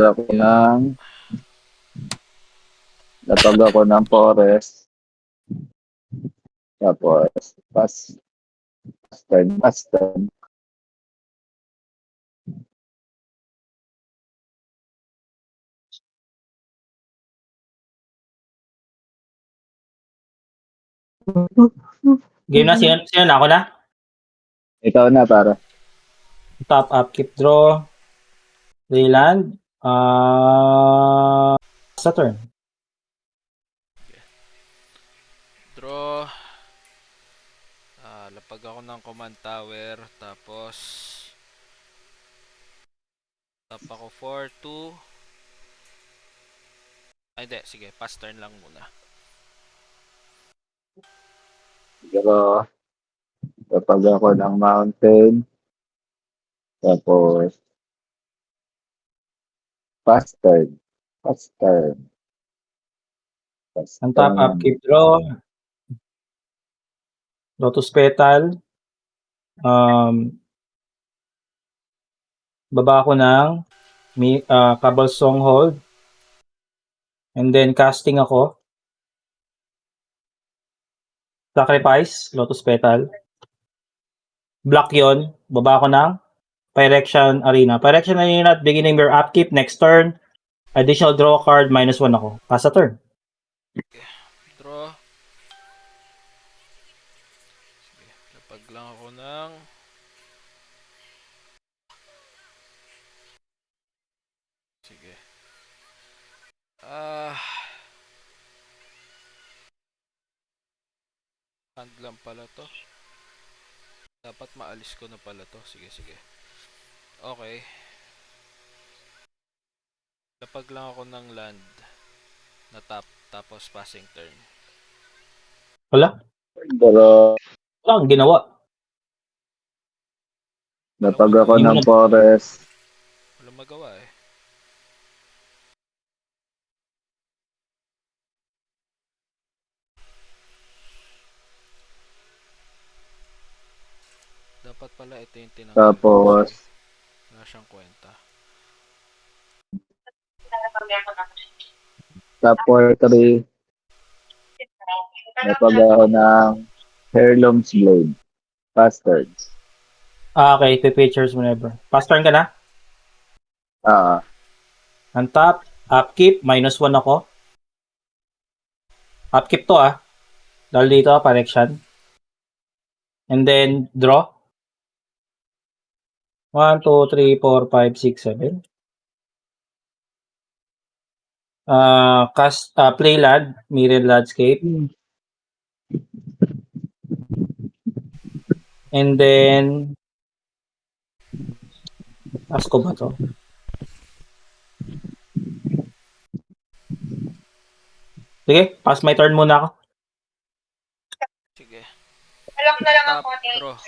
Ako ng natag ako ng forest. Tapos, pass turn. Game na, sino na? Ako na? Ikaw na, para. Top up, keep draw. Leyland. Saturn. Draw. Lapag ako ng command tower. Tapos tap ako 4-2. Ay, hindi. Sige, pass turn lang muna. Pero, natag ako ng mountain. Tapos, pass turn. Pass turn. Pass Ang top up, turn. keep draw. Lotus Petal. Baba ko ng Cabal Stronghold. And then casting ako. Sacrifice, Lotus Petal. Block yon. Baba ko ng Phyrexian Arena. Phyrexian Arena at beginning your upkeep. Next turn, additional draw card, -1 ako. Pass a turn. Draw. Sige, lapag lang ako ng sige. Hand lang pala to. Dapat maalis ko na pala to. Sige. Okay. Lapag lang ako ng land na tap. Tapos passing turn. Wala. Pero, Wala akong ginawa. natag ako ng forest. Walang magawa eh. Dapat pala ito yung tinanggal ko. Tapos, Wala siyang kwenta. top 4-3. Natag ako ng Heirloom's Blade. Pass turn. Okay, pictures whenever. Pass turn ka na? Ang top, upkeep, -1 ako. Upkeep to Dahil dito, Phyrexian. And then, draw. 1, 2, 3, 4, 5, 6, 7. Cast, play land, Mirrored Landscape. And then, pass ko ba to? Sige, pass my turn muna ako. Sige. Alam na lang Tap, ako. draw.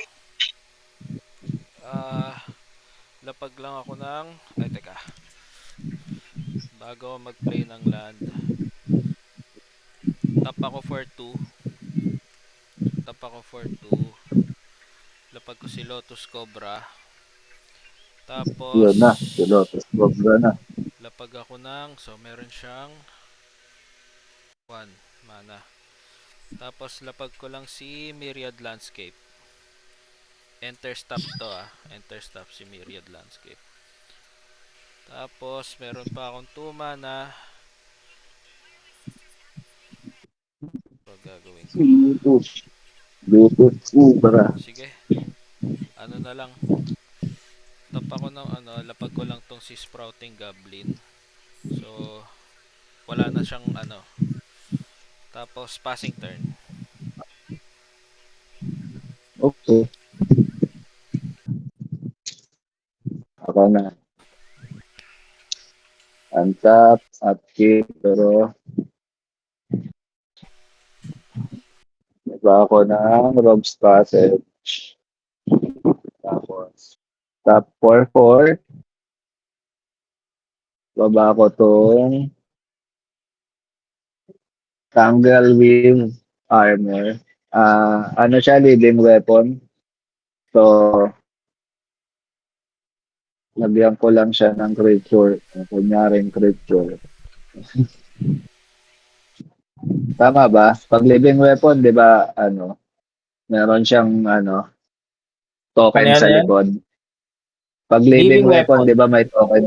Lapag lang ako ng ay teka. Bago mag-play ng land. Tap ako for 2. Lapag ko si Lotus Cobra. Tapos Yun na. Si Lotus Cobra na. lapag ako ng so meron siyang 1 mana. Tapos lapag ko lang si Myriad Landscape. Enter stop to Enter stop si Myriad Landscape. Tapos meron pa akong 2 mana. Ito gagawin ko. Lotus Cobra. Sige. Ano na lang. Tap ako ng lapag ko lang tong si Sprouting Goblin. So wala na siyang Tapos passing turn. Okay. Ako na. Untap, upkeep, pero nagba ako ng Rogue's Passage. Tapos, top 4-4. Baba ko tong Tangle Wing Armor. Ano siya, leading weapon. So, Lagyan ko lang siya ng creature. Kunyaring creature. Tama ba? Pag living weapon, di ba, meron siyang, Ano token yan, sa ano yan? likod. Pag living Living weapon, di weapon. ba, may token?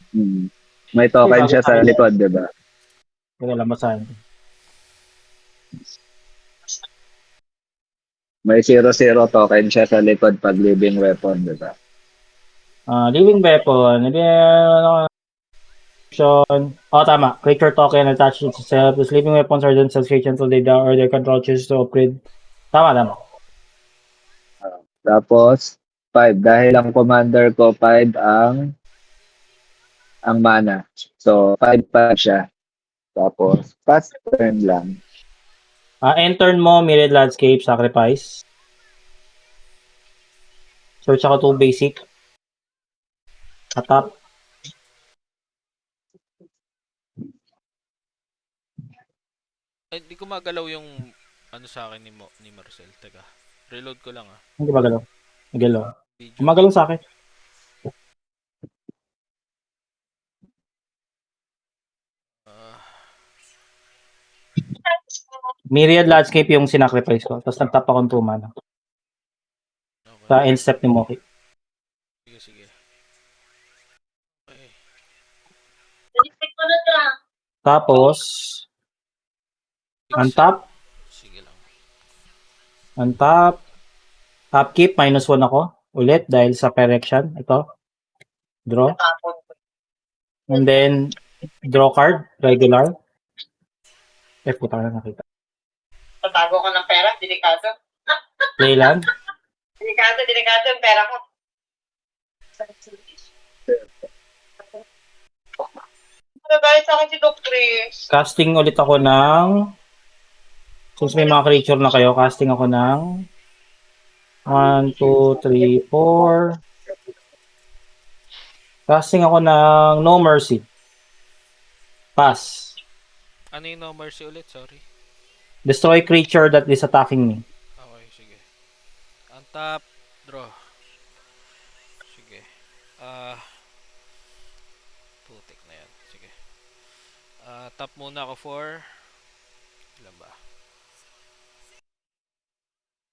Hmm. May Hindi, token bago siya sa sa akin yan. likod, di ba? Teka lang, basahin ko. May 0-0 token siya sa likod pag living weapon, di ba? Living weapon. Oh, tama. Creature token attached to itself. These living weapons are themselves creatures until they die or their control chooses to upgrade. Tama, tama. Tapos, 5. Dahil ang commander ko, 5 ang mana. So, 5 pa siya. Tapos, fast turn lang. End turn mo, Myriad Landscape, Sacrifice. Search ako 2 basic. Atap. Ay, di ko magalaw yung ano sa akin ni Marcel. Teka. Reload ko lang ah. Hindi ba galaw? Galaw. Video. Gumagalaw sa akin. Ah, Myriad Landscape yung sinacrifice ko. Tapos nagtap akong 2 mana. Sa okay. end step ni Moki. Sige, sige. Okay. Tapos, untap. Sige lang. Untap. Upkeep, -1 ako. Ulit dahil sa correction. Ito. Draw. And then, draw card. Regular. Puta na nakita. Tatago ko ng pera, delikado. Play land. Delikado yung pera ko. Nagayat sa akin si Doc Chris. Casting ulit ako ng... Since may mga creature na kayo, casting ako ng... 1, 2, 3, 4... Casting ako ng No Mercy. Pass. Ano yung no mercy ulit? Sorry. Destroy creature that is attacking me. Okay, sige. Untap. Draw. Sige. Putik na yan. Sige. Tap muna ako for... Ilan ba?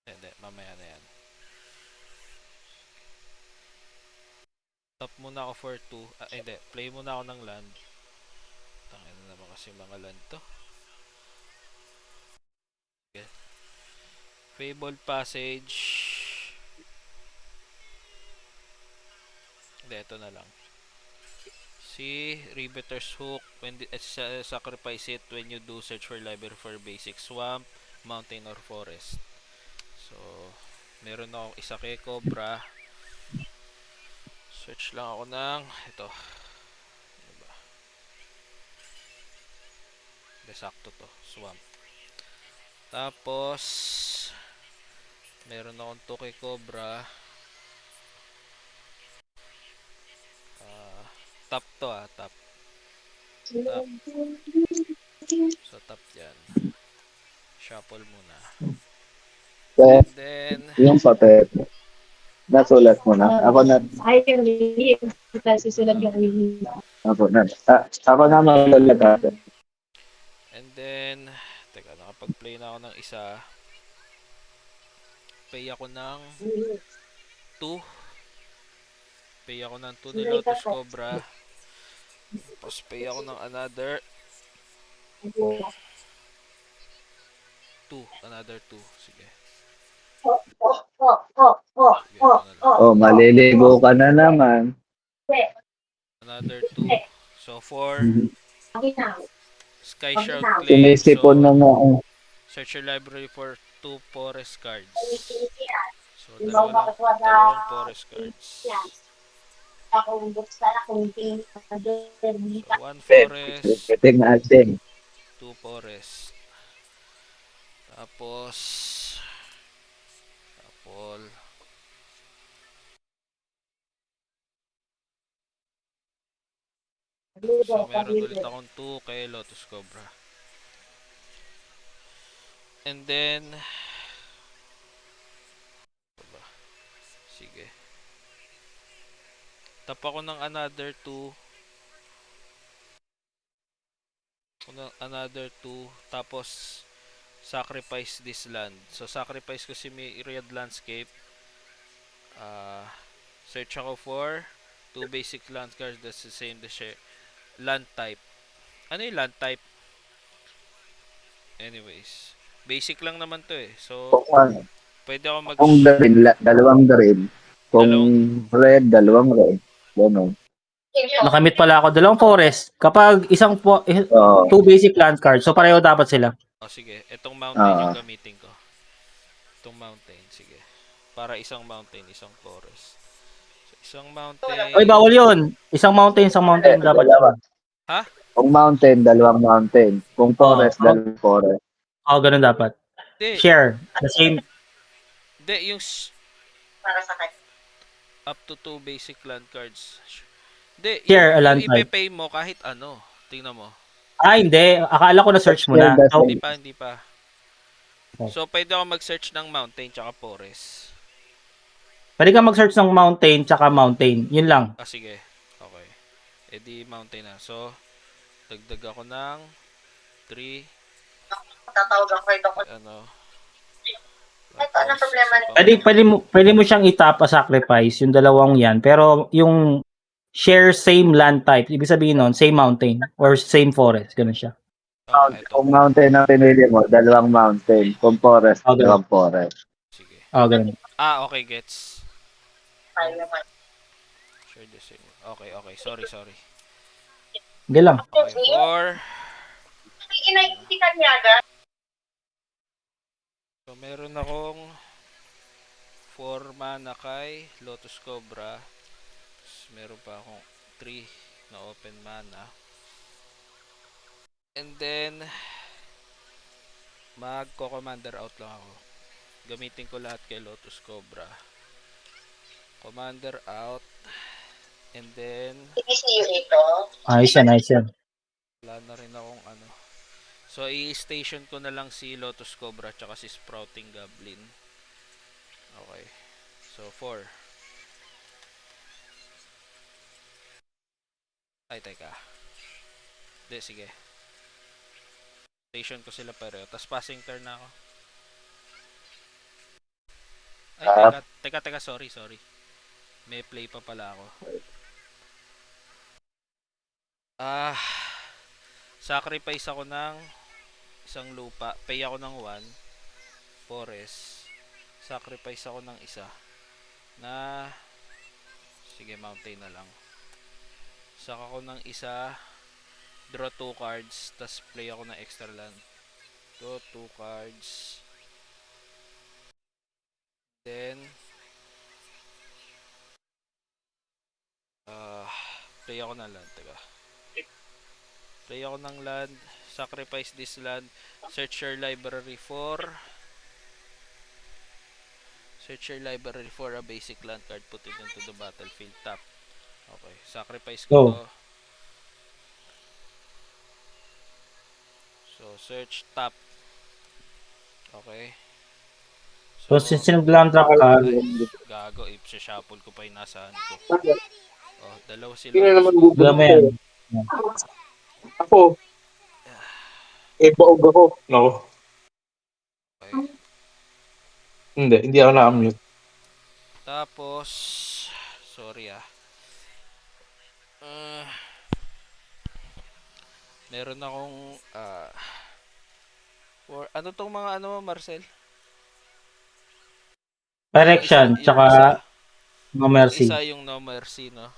Hindi, mamaya na yan. Tap muna ako for 2. Hindi. Play muna ako ng land. Tangin na naman kasi mga land to. Okay. Fabled Passage. Hindi, ito na lang. Si Riveter's Hook. When sacrifice it when you do search for library for basic swamp, mountain, or forest. So, meron akong isa kay Cobra. Search lang ako ng ito. Diba? Desakto to. Swamp. Tapos, meron akong to kay Cobra. Tap to tap. Tap. So, tap yan. Shuffle muna. Eh, And then, yung papel. Nasulat mo na. Ako na. Ay, yung Lily. Kasi susulat yung Lily. Ako na. Ako na magulat. and then, teka, nakapag-play na ako ng isa. Pay ako ng 2. Pay ako ng 2 ni Lotus Cobra. Tapos pay ako ng another 2. Another 2. Sige. Sige, ito na lang. Oh, maliligo ka na naman. Another 2. So, 4. Sky Shroud Claim. Sinisipon na So, nga. search your library for 2 forest cards. So, dalawang forest cards. So, 1 forest, Piting ating. 2 forest. Tapos, apple. So, meron ulit akong 2 kay Lotus Cobra. And then, sige. Tap ako ng another 2. Tapos sacrifice this land. So sacrifice ko si Myriad Landscape. Search ako for 2 basic land cards that's the same the share. Land type. Ano yung land type? Anyways, basic lang naman to eh. So Kung ano, pwede ako mag kung dalawang green. Kung red, dalawang red. Ganun. Nakamit pala ako dalawang forest. Kapag Oo. 2 basic land cards, so pareho dapat sila. Oh, sige. Itong mountain Ah. yung gamitin ko. Itong mountain, sige. Para isang mountain, isang forest. So, isang mountain. Oy, bawal yun. Isang mountain dapat. Dalawa. Ha? Kung mountain, dalawang mountain. Kung forest, Oo. dalawang forest. Oo, ganun dapat. Hindi. Share. The same. Hindi, yung Para sa kanya. up to 2 basic land cards. Hindi, Share a land yung type. ipepay mo kahit ano. Tingnan mo. Hindi. Akala ko na-search mo na. Share the So, same. Hindi pa. Oh. So, pwede ako mag-search ng mountain tsaka forest. pwede ka mag-search ng mountain tsaka mountain. Yun lang. Sige. Okay. E di mountain na. So, dagdag ako ng 3. Tatawag ako ito. Ano? Ito, anong problema niya? Pwede mo siyang itap a sacrifice, yung dalawang yan. Pero yung share same land type, ibig sabihin nun, same mountain or same forest. Ganun siya. Ito. Kung mountain ang pinili mo, dalawang mountain. Kung forest, Okay. dalawang forest. Sige. Ganun. Okay, gets. Tayo naman. Share the same. Okay. Sorry. Hindi lang. Okay, 4. Inainti ka niya agad. So, meron akong 4 mana kay Lotus Cobra. Tapos, meron pa akong 3 na open mana. And then, magko-commander out lang ako. Gamitin ko lahat kay Lotus Cobra. Commander out. And then, Sinisiyo ito. Ayos yan. wala na rin akong ano. So, i-station ko na lang si Lotus Cobra tsaka si Sprouting Goblin. Okay. So, 4. Ay, teka. Hindi, sige. Station ko sila pareho. Tapos passing turn na ako. Ay, teka. Sorry. May play pa pala ako. Sacrifice ako ng isang lupa. Pay ako ng 1. Forest. Sacrifice ako ng isa. Sige, mountain na lang. Saka ako ng isa. Draw 2 cards. Tas play ako ng extra land. Draw 2 cards. Then play ako ng land. Teka. Play ako ng land. Sacrifice this land. Search your library for a basic land card. Put it into the battlefield. Tap. Okay. Sacrifice ko to. So, search tap. Okay. So, since sinuglang drop ka, Gago. I-shuffle ko pa yung nasaan ko. Oh, dalawa sila. Sino naman wala mo bubulong yan. ko? Ako. Baog ako. No. Okay. Hindi ako na-mute. Tapos, sorry meron akong ano tong mga ano Marcel? Direction, tsaka no mercy. Isa yung no mercy, no?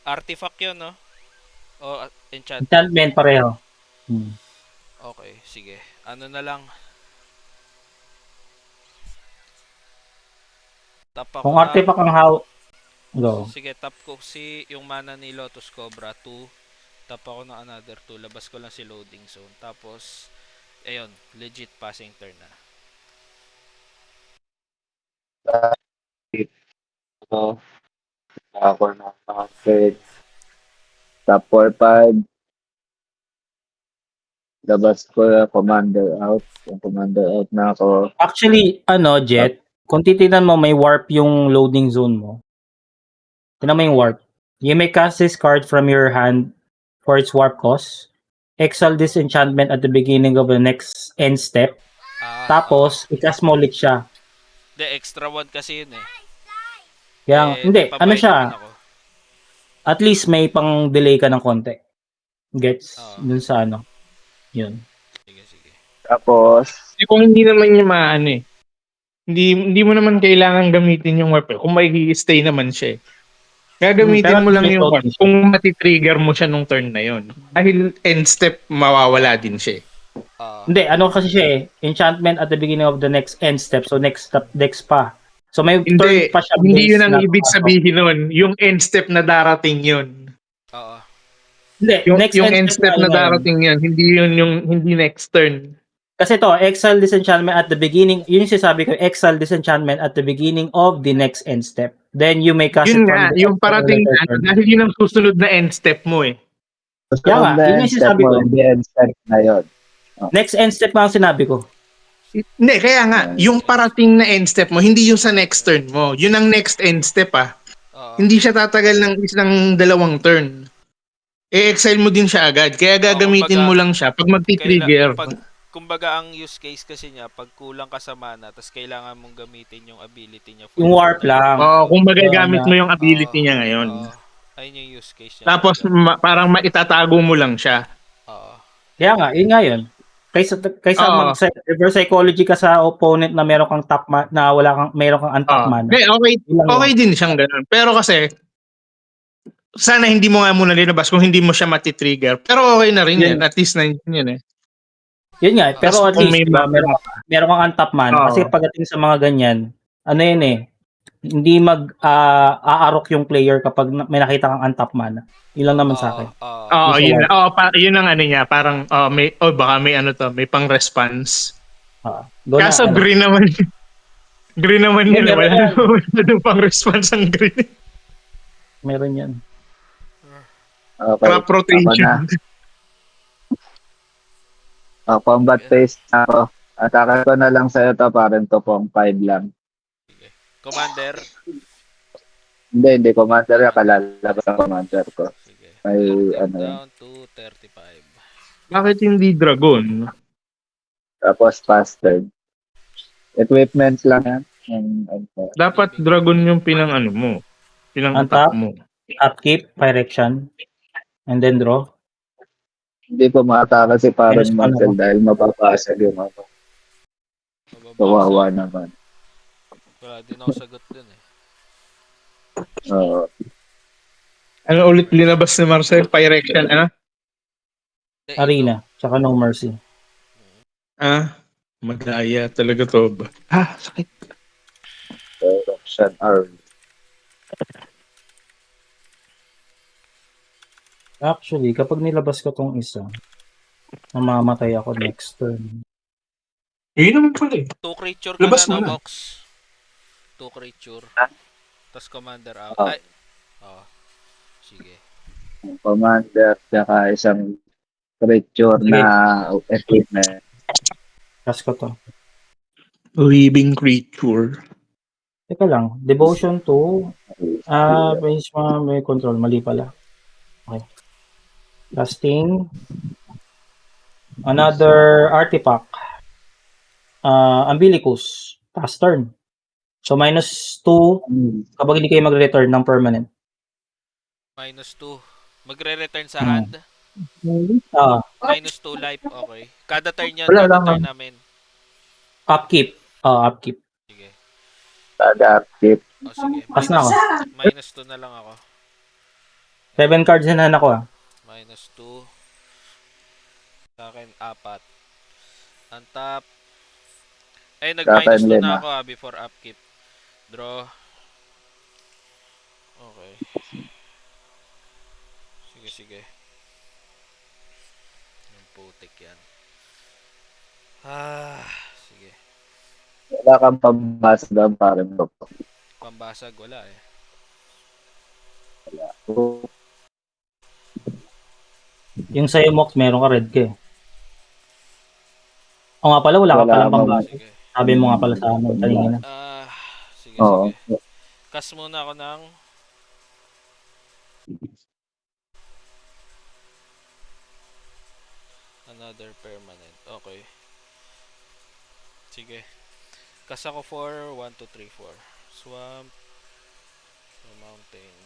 Artifact yun, no? O enchantment. Enchantment pareho. Okay, sige. Ano na lang. Tap ako Kung artifact ang go. Sige, tap ko yung mana ni Lotus Cobra 2. Tap ako ng another 2. Labas ko lang si loading zone. Tapos, ayun, legit passing turn na. So, ako na mountain. Top 4-5. Labas ko na commander out. Yung commander out na ako. Actually, Jet, kung titignan mo, may warp yung loading zone mo. Tingnan mo yung warp. You may cast this card from your hand for its warp cost. Exile this enchantment at the beginning of the next end step. Tapos, i-cast mo ulit siya. De, extra 1 kasi yun eh. Kaya, Eh, hindi, may ano pabayad siya, naman ako. at least may pang delay ka ng konti. Gets? Oo. Dun sa ano. Yun. Sige, sige. Tapos, Kung hindi naman niya maano eh. Hindi mo naman kailangan gamitin yung warp eh. Kung may stay naman siya eh. Gagamitin Pero mo lang may yung warp floating siya. kung matitrigger mo siya nung turn na yon. Dahil end step, mawawala din siya eh. Hindi, ano kasi siya eh. Enchantment at the beginning of the next end step. So, next pa. So, may turn Hindi, pa siya. hindi base yun ang na ibig papasok. sabihin nun. Yung end step na darating yun. Oo. Hindi, next Yung end end step step na ngayon. darating yun. Hindi yun yung hindi next turn. Kasi to, exile disenchantment at the beginning. Yun yung sinasabi ko, exile disenchantment at the beginning of the next end step. Then you may cast Yun it from nga, the yung parating later na, turn. dahil yun ang susunod na end step mo eh. Kaya nga, susunod na yun end yung step sinasabi mo, ko. hindi end step na yun. Next end step nga ang sinabi ko. Hindi, kaya nga, yung parating na end step mo, hindi yung sa next turn mo. Yun ang next end step ah. Oo. Hindi siya tatagal ng isang dalawang turn. E-exile mo din siya agad. Kaya gagamitin kumbaga, mo lang siya pag magti-trigger. Kumbaga ang use case kasi niya, pag kulang ka sa mana, tapos kailangan mong gamitin yung ability niya. Yung warp lang. Oo, kung magagamit Yun, mo yung ability niya ngayon. Oo. Ayun yung use case niya. Tapos parang maitatago mo lang siya. Oo. Kaya nga, yun nga yun. Kaysa Oo. mag-reverse psychology ka sa opponent na meron kang na meron kang untapped mana. Okay din siyang ganun. Pero kasi, sana hindi mo nga muna linabas kung hindi mo siya matitrigger. Pero okay na rin Yun. yan. At least na yun eh. Yun nga, pero Tapos at kung least, may diba, meron kang untapped mana. Oo. Kasi pagdating sa mga ganyan, ano yun eh, hindi aarok yung player kapag may nakita kang untapped mana. Yun lang naman sa akin. Oo, yun. Yun ang ano niya. Parang, baka may ano to, may pang-response. Kaso green naman. Green naman Yeah, yun. meron yan. Wala na pang-response ang green. Meron yan. Okay. Crop rotation. Combat phase na ako. Atake ko na lang sa'yo to, parang to pong 5 lang. Commander. Hindi. Commander yung kalalabas ang commander ko. Sige. May Welcome ano yun. down to 35. Bakit hindi dragon? Tapos faster. Equipment lang yan. Dapat dragon yung pinang-ano mo. Pinang-attack mo. Upkeep, Phyrexian, and then draw. Hindi ko maatake si parang Minus one Marcel ako. dahil mapapasag yung ako. Kawawa naman. Wala din ako sagot dun eh. Oo. Ano ulit linabas ni Marcel? Phyrexian, ano? Arena, tsaka No Mercy. Madaya talaga to. Sakit. Corruption Arm. Actually, kapag nilabas ko tong isa, mamamatay ako next turn. Yun naman pala eh. 2 creature ka Labas na, mo no, na. Mox? 2 creature. Tapos commander out. Oo. Ay. Oo. Sige. Commander, tsaka isang creature Sige. na equipment. Cast ko to. Living creature. Teka lang, Devotion to, may control, mali pala. Okay. Casting. Another artifact. Umbilicus. Pass turn. So, -2 kapag hindi kayo mag-return ng permanent. -2. Magre-return sa hand. -2 life. Okay. Kada turn yan. Wala Kada lang, turn namin. Upkeep. Upkeep. Sige. Kada upkeep. O sige. Pass na ako. -2 na lang ako. 7 cards in hand ako -2. Sa akin, 4. Untap. Ay, nag-2 na ako before upkeep. Draw. Okay. Sige. Yung putik yan. Sige. Wala kang pambasa doon parang to. Pambasag, wala eh. Yung sa'yo, Mox, meron ka red ka eh. O nga pala, wala ka palang pambasa. Sige. Sabi mo nga pala sa amin kanina. Sige. Oo. Cast muna ako ng Another permanent. Okay. Sige. Kas ako 4, 1, 2, 3, 4. Swamp. Mountain.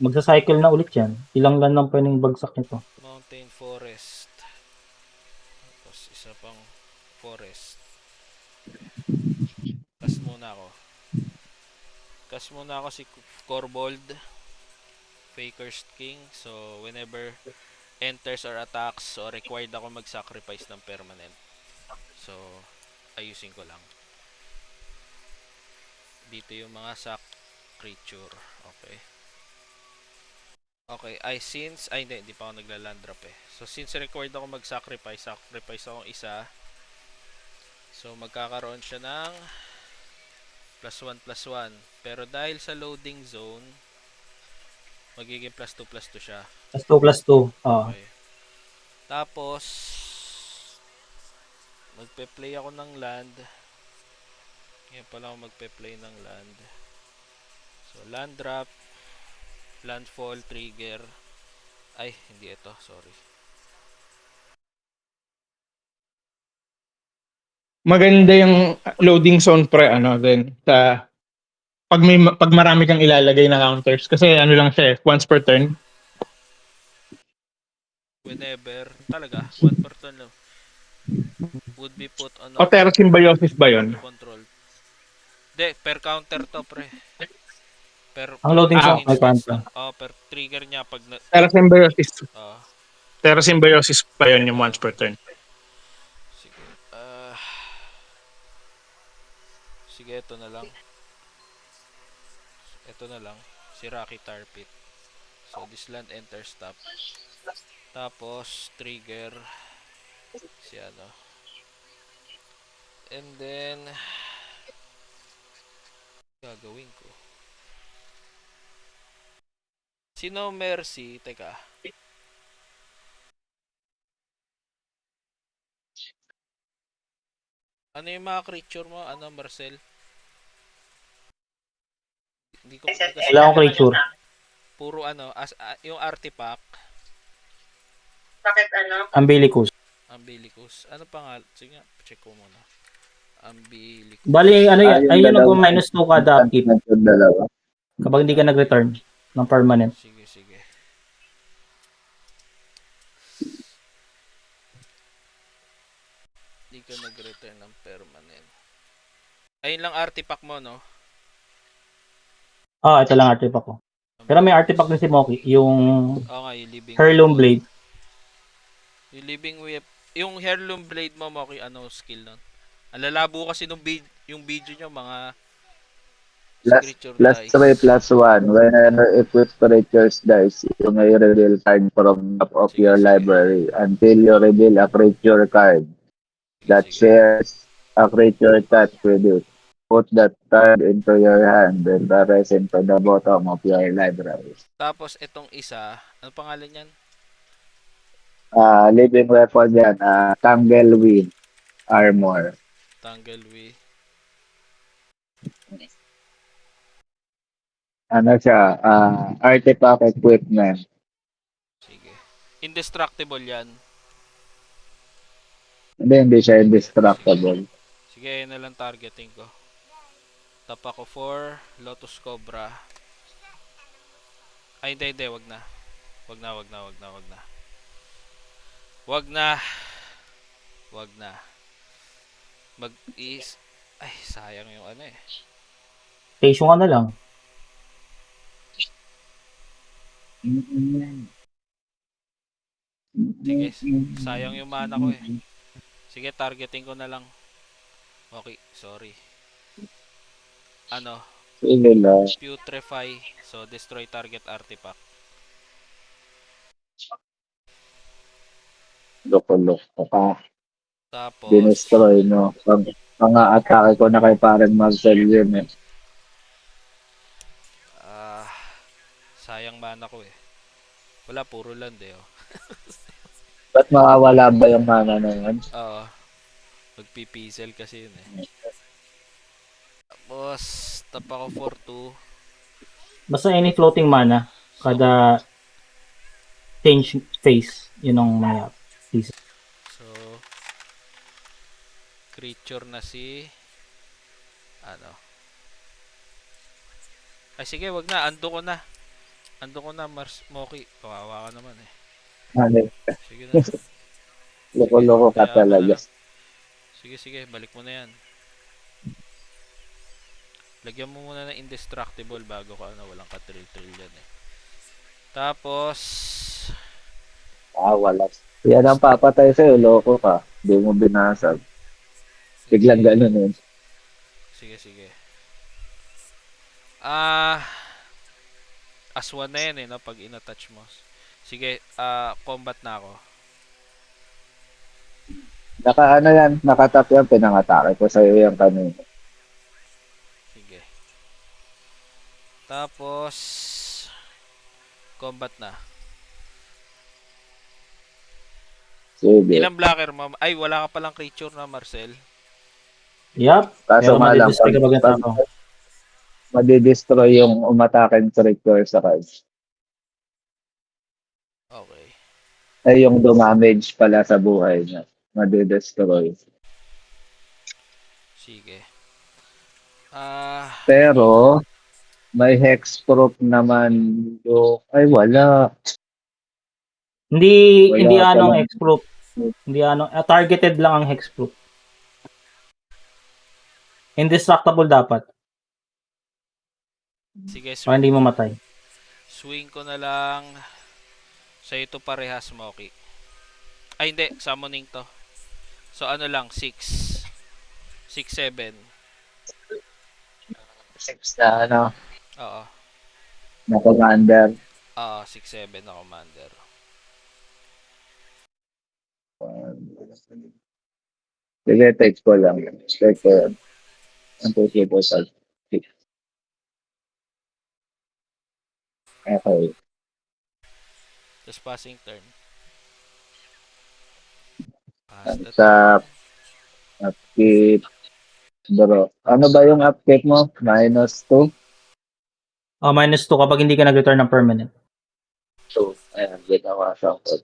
Magsa-cycle na ulit yan. Ilang land lang pwedeng bagsak nito. Mountain, forest. Tapos isa pang forest. Kas muna ako. Kas muna ako si Corbold. Faker's King. So, whenever enters or attacks, so required ako mag-sacrifice ng permanent. So, ayusin ko lang. Dito yung mga sack creature. Okay. Okay, hindi pa ako nagla-land drop eh. So, since required ako mag-sacrifice, sacrifice akong isa. So, magkakaroon siya ng +1/+1. Pero dahil sa loading zone, magiging +2/+2 siya. +2/+2. Oo. Okay. Tapos, magpe-play ako ng land. Ngayon pala ako magpe-play ng land. So, land drop, landfall, trigger. Ay, hindi ito. Sorry. Maganda yung loading zone pre din sa pag marami kang ilalagay na counters kasi ano lang siya once per turn. Whenever, talaga, 1 per turn lang. Would be put on O Terra Symbiosis ba yun? control. De, per counter to pre. Ang loading zone, may instance counter. to. Per trigger niya pag Terra uh, Symbiosis pa yun yung once per turn. sige. Sige, ito na lang. Ito na lang. Si Rocky Tar Pit. So, this land enters top. Tapos, trigger. Si ano. And then, gagawin ko. Sino Mercy? Teka. Ano yung mga creature mo? Ano, Marcel? Hindi ko kasi Wala akong creature. puro ano, yung artifact, Bakit ano? Umbilicus. umbilicus. Ano pangal? Sige nga, check ko muna. Umbilicus. Bali, ano yan? yung Ay, yun dalawa. -2 kada upkeep Yung dalawa. kapag hindi ka nag-return ng permanent. Sige, sige. Hindi ka nag-return ng permanent. Ayun lang artifact mo, no? Ito lang artifact ko. Pero may artifact din si Moki, yung Oo nga, yung living Heirloom Blade. Yung living whip. Yung heirloom blade mo, Moki, ano skill nun? Ang lalabo kasi nung yung video nyo, mga creature dice. +3/+1. Whenever equipped creatures dice, you may reveal card from top of Sige, your sige. library until you reveal a creature card that Sige. shares a creature type with it. Put that card into your hand and the rest into the bottom of your library. Tapos, itong isa, ano pangalan yan? Living weapon yan, Tangleweed Armor. Tangleweed. Ano siya, artifact equipment. Sige. Indestructible yan. Hindi siya indestructible. Sige, yun na lang targeting ko. Tap ako for Lotus Cobra. Ay, hindi, wag na. Wag na. Wag na. Ay, sayang yung ano eh. Station ka na lang. Sige, sayang yung mana ko eh. Sige, targeting ko na lang. Okay, sorry. Ano? Sige lang. Putrefy. So, destroy target artifact. Loko-loko ka. Tapos, Dinestroy, no? Pang-atake ko na kay parang Marcel yun, eh. sayang mana ko eh. Wala, puro land eh. Oh. Ba't mawawala ba yung mana na yun? Oo. Magpipizel kasi yun eh. Tapos, tap ako for 2. Basta any floating mana, kada change phase, yun ang mga pieces. So, creature na si ano. Ay sige, wag na, ando ko na. Ando ko na, Moki. Kawawa ka naman eh. Ano, Sige na. loko-loko ka Hayaan mo na talaga. lang. Sige, balik mo na yan. Lagyan mo muna ng indestructible bago ka walang ka-trill-trill yan eh. Tapos, Wala. Yan ang papatay sa'yo, loko ka. Hindi mo binasag. Biglang ganun yun. sige. Aswan na yan eh, no, pag in-attach mo. Sige, combat na ako. Nakatap yan, pinangatake ko sa'yo yan kanina. Sige. Tapos, combat na. Sige. Ilang blocker mo? Ay, wala ka palang creature na, Marcel. Yup. Kaso Pero nga lang, madidisplay kapag pag ako. madidestroy yung umataking creature sa cards. Okay. Ay, yung dumamage pala sa buhay niya. Madidestroy. Sige. Pero, may hexproof naman yung... Ay, wala. Hindi Wala hindi anong palang- hexproof. Hindi anong targeted lang ang hexproof. Indestructible dapat. Sige, Para hindi mamatay. swing ko na lang sa ito parehas, Moki. Ay, hindi. Summoning to. So, ano lang, 6. 6, 7. 6 na, ano, Oo. na commander. 6, 7 na commander. Sige, text ko lang. Text ko yan. Ang pusipo sa... Okay. Just passing turn. Pass the Sa turn. upkeep. Draw. Ano ba yung upkeep mo? -2? -2 kapag hindi ka nag-return ng permanent. So, ayan, ginawa siya ko.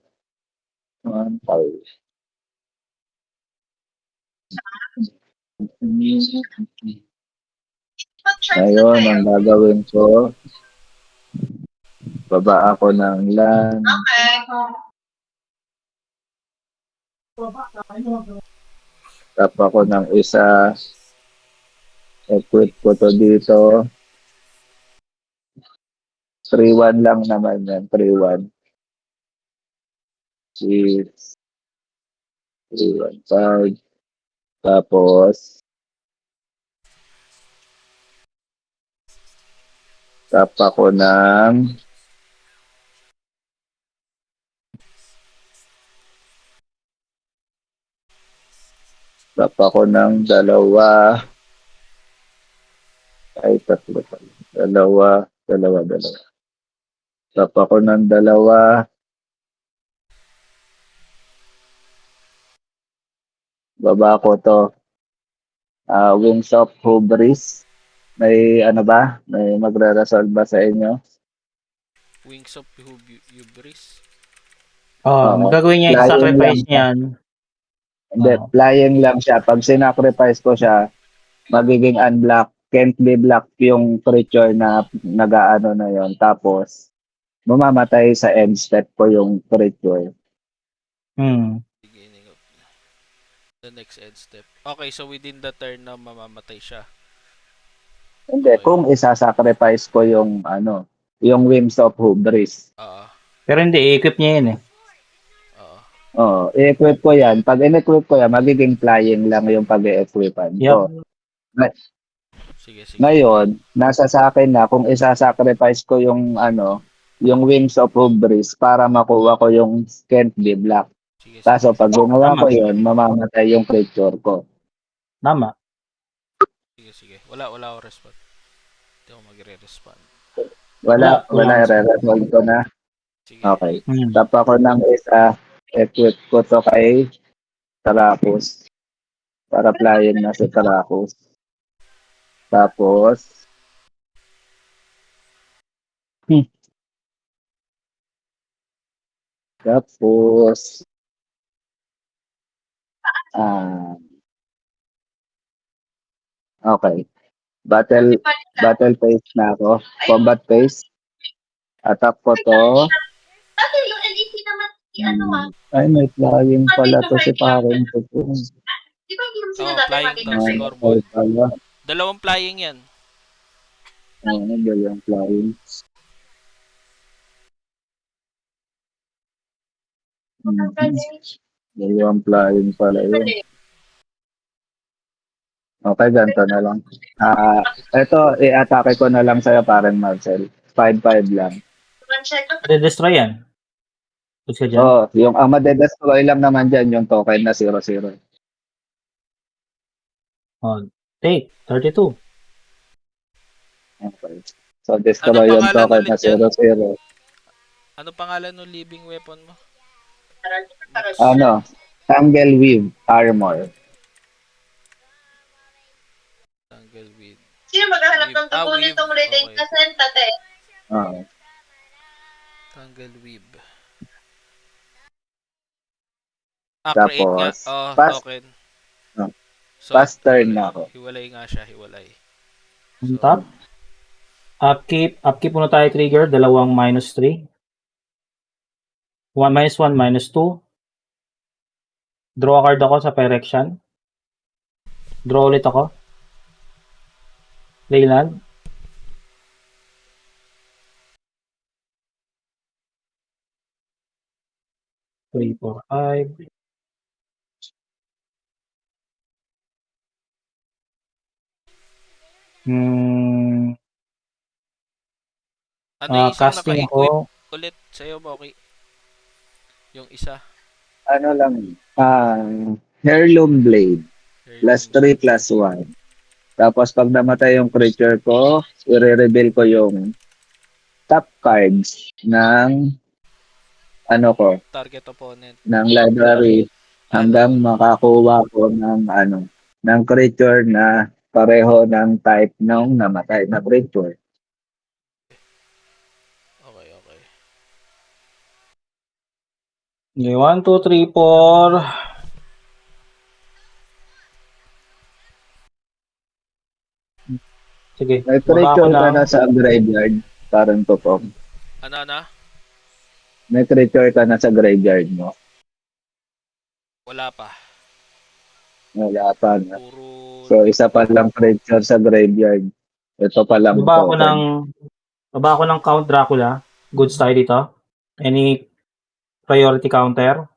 1, 5. Ngayon, ang gagawin ko, baba ako ng land. Okay. Tap ako ng isa. Equip ko to dito. 3-1 lang naman yan. 3-1. 6. 3-1. 5. Tapos, tap ako ng dalawa. Ay, tatlo pa. Dalawa. Tap ako ng dalawa. Baba ko to. Wings of Hubris. May ano ba? May magre-resolve ba sa inyo? Wings of Hubris. Oo. Magagawin niya yung Flying sacrifice lang. niyan. Hindi, flying lang siya. Pag sinacrifice ko siya, magiging unblock. Can't be blocked yung creature na nag-aano na yon. Tapos, mamamatay sa end step ko yung creature. Beginning of the next end step. Okay, so within the turn na mamamatay siya. Hindi, Okay. kung isa-sacrifice ko yung ano, yung Wings of Hubris. Oo. Pero hindi, i-equip niya yun eh. Oo. Oo, i-equip ko yan. Pag in-equip ko yan, magiging flying lang yung pag-i-equipan ko. Sige. Ngayon, nasa sa akin na kung isa-sacrifice ko yung ano, yung Wings of Hubris para makuha ko yung Can't Be Blocked. Sige. Kaso pag gumawa Tama. ko yun, mamamatay yung creature ko. Tama. Sige. Wala ako respond. Hindi ako magre-respond. Wala, Wala. re-resolve ko na. Sige. Okay. Tap ako ng isa, equip ko to kay Tarakus. Para flying na si Tarakus. Tapos, Tapos, ah, okay. Battle phase na ako. Combat phase. Attack ko to. Kasi yung LEC naman, ano Ay, may flying Monday pala to to si Friday lang. paring ko. Di ba hindi mo Oh, sinasabi flying Monday to, to Ah, Friday? okay scoreboard. pala. Dalawang flying yan. Yung flying. Yung flying pala yun. Okay, ganito na lang. Ito, i-atake ko na lang sa'yo, parang Marcel. 5-5 lang. Destroy yan. Gusto ka dyan? Oh, yung ang madedestroy lang naman dyan, yung token na 0-0. Oh, take. 32. Okay. So, Anong destroy yung pangalan token ulit na yan? 0-0. Ano pangalan ng living weapon mo? Ano? Tangle Weave Armor. Tangle with. Sino maghahanap Weave. ng dugo Weave. nitong retain Okay. na sentate? Ah, Tangle weave. Create nga. tapos, Oh, fast, token. ah, So, fast turn hiwalay. na ako. Hiwalay nga siya, hiwalay. On So, top. Upkeep muna tayo trigger. Dalawang -3. 1 -1, -2. Draw a card ako sa Phyrexian. Draw ulit ako. Play land. Three, 4, 5. ano yung isang Casting naka-equip ako. ulit sa'yo, Boki? Yung isa. Ano lang, Heirloom Blade. Heirloom +3, blade. +1. Tapos, pag namatay yung creature ko, i-reveal ko yung top cards ng ano ko, Target opponent. ng library hanggang Ano? makakuha ko ng creature na pareho ng type ng namatay na creature. Okay, okay. Okay, 1, 2, 3, 4. Sige, May baba ako creature ka ng na sa graveyard, parang totoo. Ano? May creature ka na sa graveyard mo. Wala pa. Wala pa na. Puro So, isa pa lang creature sa graveyard. Ito pa lang baba ako ng token. Count Dracula. Goods tayo dito. Any priority counter?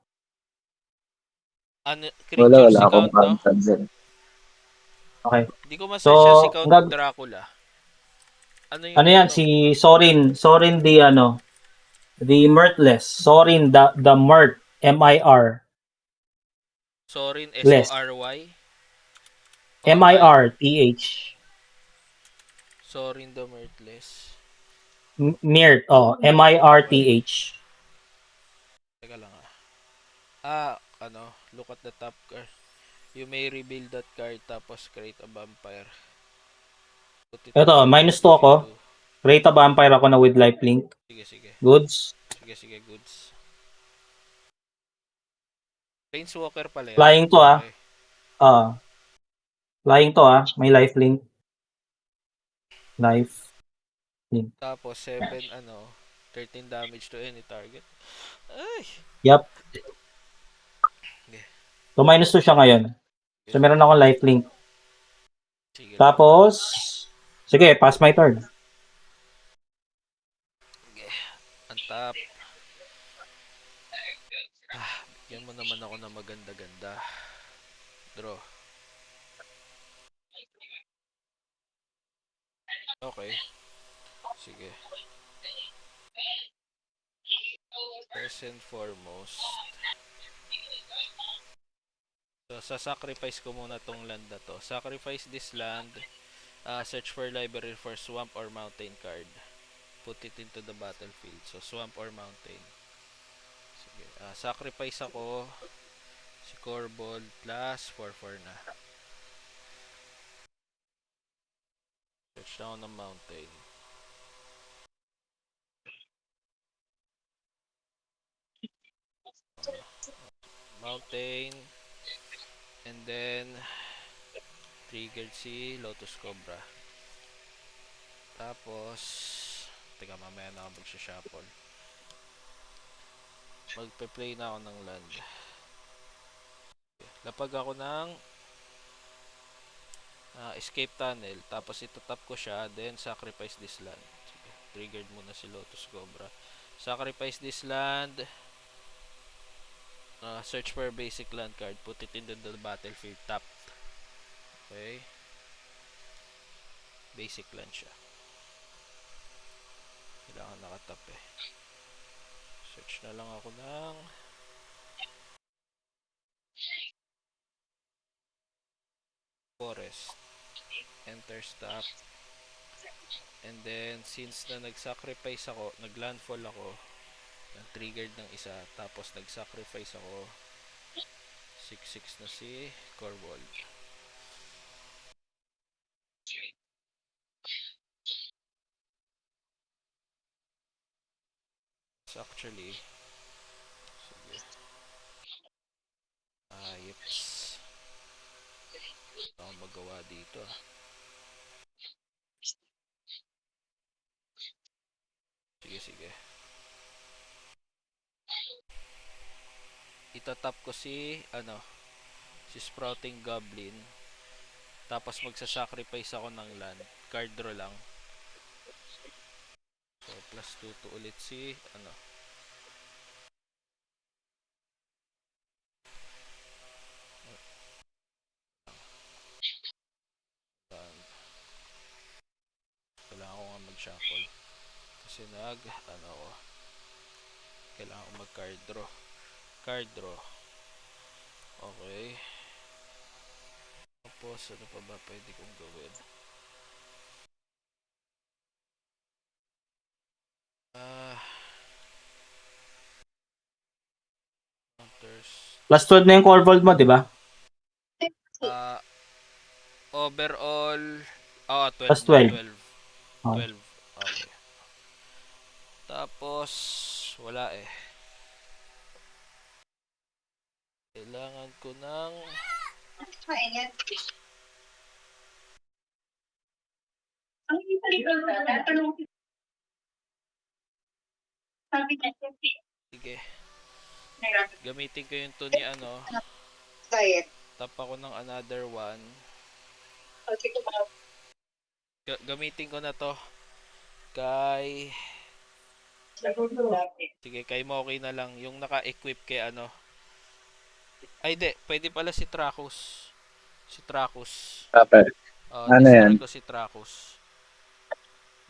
ano, Wala creature si akong count to? counter din. Okay. Hindi ko So, ma-search si Count Dracula. Ano yung ano yan? ano? Si Sorin. Sorin the Mirthless. Sorin the Mirt. M-I-R. Sorin, Less. S-O-R-Y? M-I-R-T-H. Sorin the Mirthless. Mirt. Oh, M-I-R-T-H. Teka lang look at the top card. You may reveal that card tapos create a vampire. Put it Ito, on the -2 ako. battlefield. Create a vampire ako na with lifelink. Sige. Goods. Sige, goods. Planeswalker pala yan. Flying to Okay. Flying to may lifelink. Life. Tapos 13 damage to any target. Ay! Yup. Okay. So, -2 siya ngayon. So, meron akong lifelink. Sige. Tapos, sige, pass my turn. Okay. Untap. Bigyan mo naman ako ng maganda-ganda. Draw. Okay. Sige. First and foremost. So, sacrifice ko muna tong land na to. Sacrifice this land. Search for library for swamp or mountain card. Put it into the battlefield. So, swamp or mountain. Sige. Sacrifice ako. Si Corbold plus 4/4 na. Search na ako ng mountain. Mountain. And then, triggered si Lotus Cobra. Tapos, teka mamaya na ako magsha-shuffle. Magpe-play na ako ng land. Lapag ako ng escape tunnel. Tapos itatap ko siya. Then, sacrifice this land. Sige, triggered muna si Lotus Cobra. Sacrifice this land. Search for a basic land card. Put it into the battlefield. Tap. Okay. Basic land siya. Kailangan nakatap eh. Search na lang ako ng forest. Enter stop. And then, since na nag-sacrifice ako, nag-landfall ako, nag-triggered ng isa, tapos nag-sacrifice ako, 6-6 na si Corvold. Actually, sige. Yips. Wala akong magawa dito Sige. Itatap ko si Sprouting Goblin. Tapos magsasacrifice ako ng land. Card draw lang. So, +2 to ulit si kailangan ko nga mag-shuffle. Kasi kailangan ko mag-card draw. Card draw. Okay. Tapos, ano pa ba pwede kong gawin? Counters. +12 na yung Corvold mo, di ba? Overall, 12 Plus na, 12. 12. Oh. 12. Okay. Tapos, wala eh. Kailangan ko ng Mainit. Ang ipalitan na, tanong. Sabi niya, sige. Gamitin ko yung to ni diet. tap ako ng another one. Gamitin ko na to kay sige, kay Moki na lang yung naka-equip kay ay di, pwede pala si Tracus. Okay. Ano Destroy yan? ko si Tracus.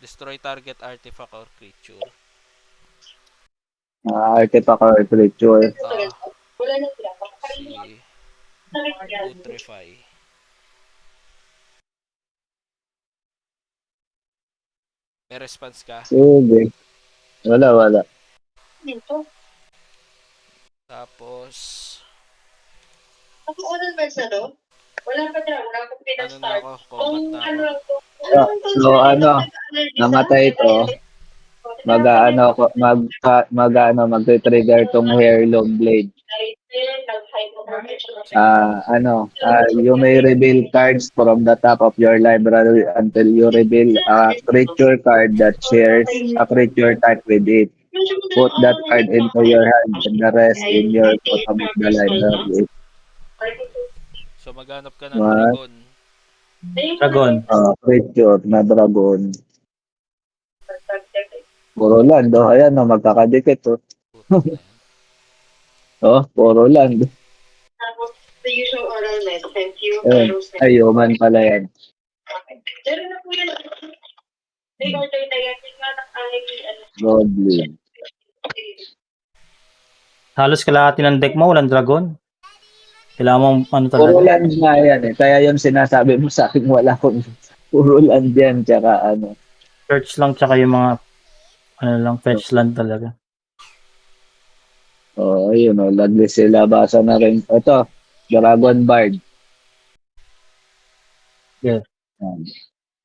Destroy target artifact or creature. Artifact or creature. Wala na sila. Si Putrefy. May response ka? Sige. Wala. Dito. Tapos Ako unang versa, no? Wala pa dyan. Wala pa ano na pinag-start. ako? Combat na ako. So, namatay ito. Magte-trigger tong Heirloom Blade. You may reveal cards from the top of your library until you reveal a creature card that shares a creature type with it. Put that card into your hand and the rest in your bottom of the library. So maghanap ka ng What? dragon. Creature na dragon. Puro land, oh. Ayan, oh, magkakadikit, oh. Puta na yan. Oh, puro land. The usual oral med. Thank you. Ay, human pala yan. Meron na po yan. May order na yan. Yung nga ng Goblin. Halos kalahati ng deck mo, walang dragon. Kailangan mo Puro talaga. land nga yan, eh. Kaya yung sinasabi mo sa akin, wala akong puro land yan, tsaka Search lang tsaka yung mga fetch land talaga. ayun, lagli sila, basa na rin. Ito, Dragon Bard. Yeah.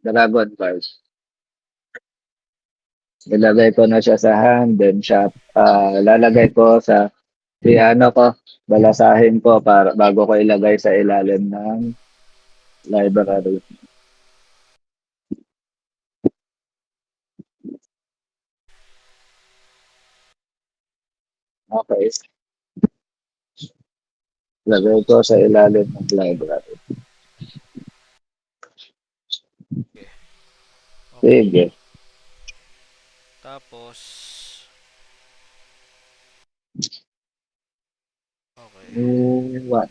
Dragon Bard. Ilagay ko na siya sa hand, then siya, lalagay ko sa Ano ko, balasahin ko para bago ko ilagay sa ilalim ng library. Okay. Lagay ko sa ilalim ng library. Okay. Sige. Tapos, okay. What?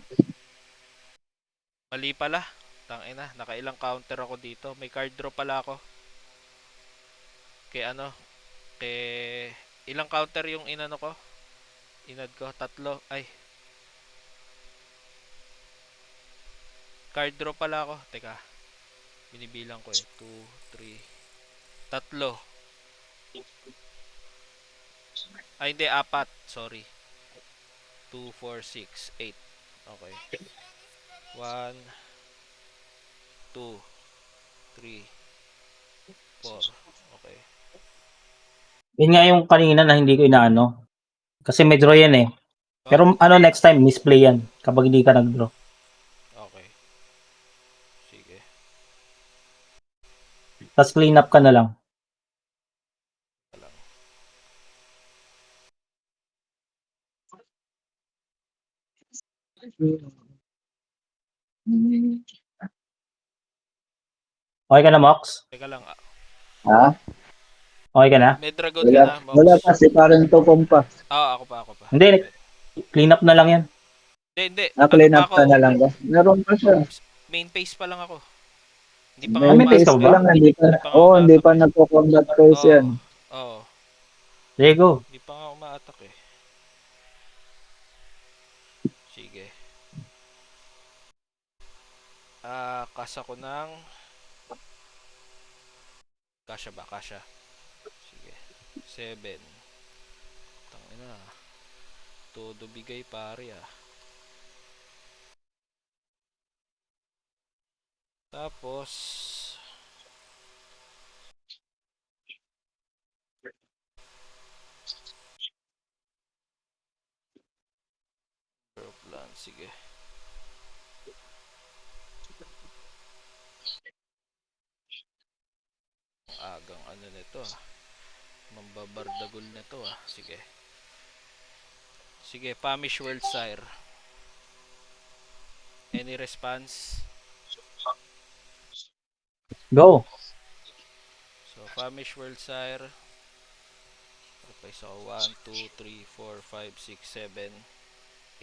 Mali pala. Tangina, nakailang counter ako dito. May card draw pala ako. Kay ano? Kay ilang counter yung inano ko? Inad ko 3. Ay. Card draw pala ako. Teka. Binibilang ko 2, 3. 3. Ay hindi, 4. Sorry. 2, 4, 6, 8. Okay. 1, 2, 3, 4. Okay. Yun nga yung kanina na hindi ko inaano. Kasi may draw yan eh. Oh, Pero next time, misplay yan kapag hindi ka nag-draw. okay. Sige. Tapos clean up ka na lang. Lang. Okay ka na, Mox? Teka lang. Ha? Okay ka na? May dragon ka na, Mox. Wala pa si parang tupong pa. Ako pa. Hindi, clean up na lang yan. Hindi. Clean Ano up pa ka ako? na lang ba? Meron pa siya. Main phase pa lang ako. Hindi pa May nga may face ka umaasa. ba? pa lang, hindi pa, Hindi pa nga hindi umaatak pa eh. nagko-combat phase yan. Oo. There you go. Hindi pa nga umaatak eh. Sige. Kasa ko ng... Kasya ba? Kasya. Sige. 7. Tangina. Todo bigay pare ah. Tapos... Plan. Sige. Agang ano nito ah. Mambabardagol na to ah. Sige. Sige, Pamish World Sire. Any response? Go. So, Pamish World Sire. Sacrifice ako 1, 2, 3, 4, 5, 6, 7,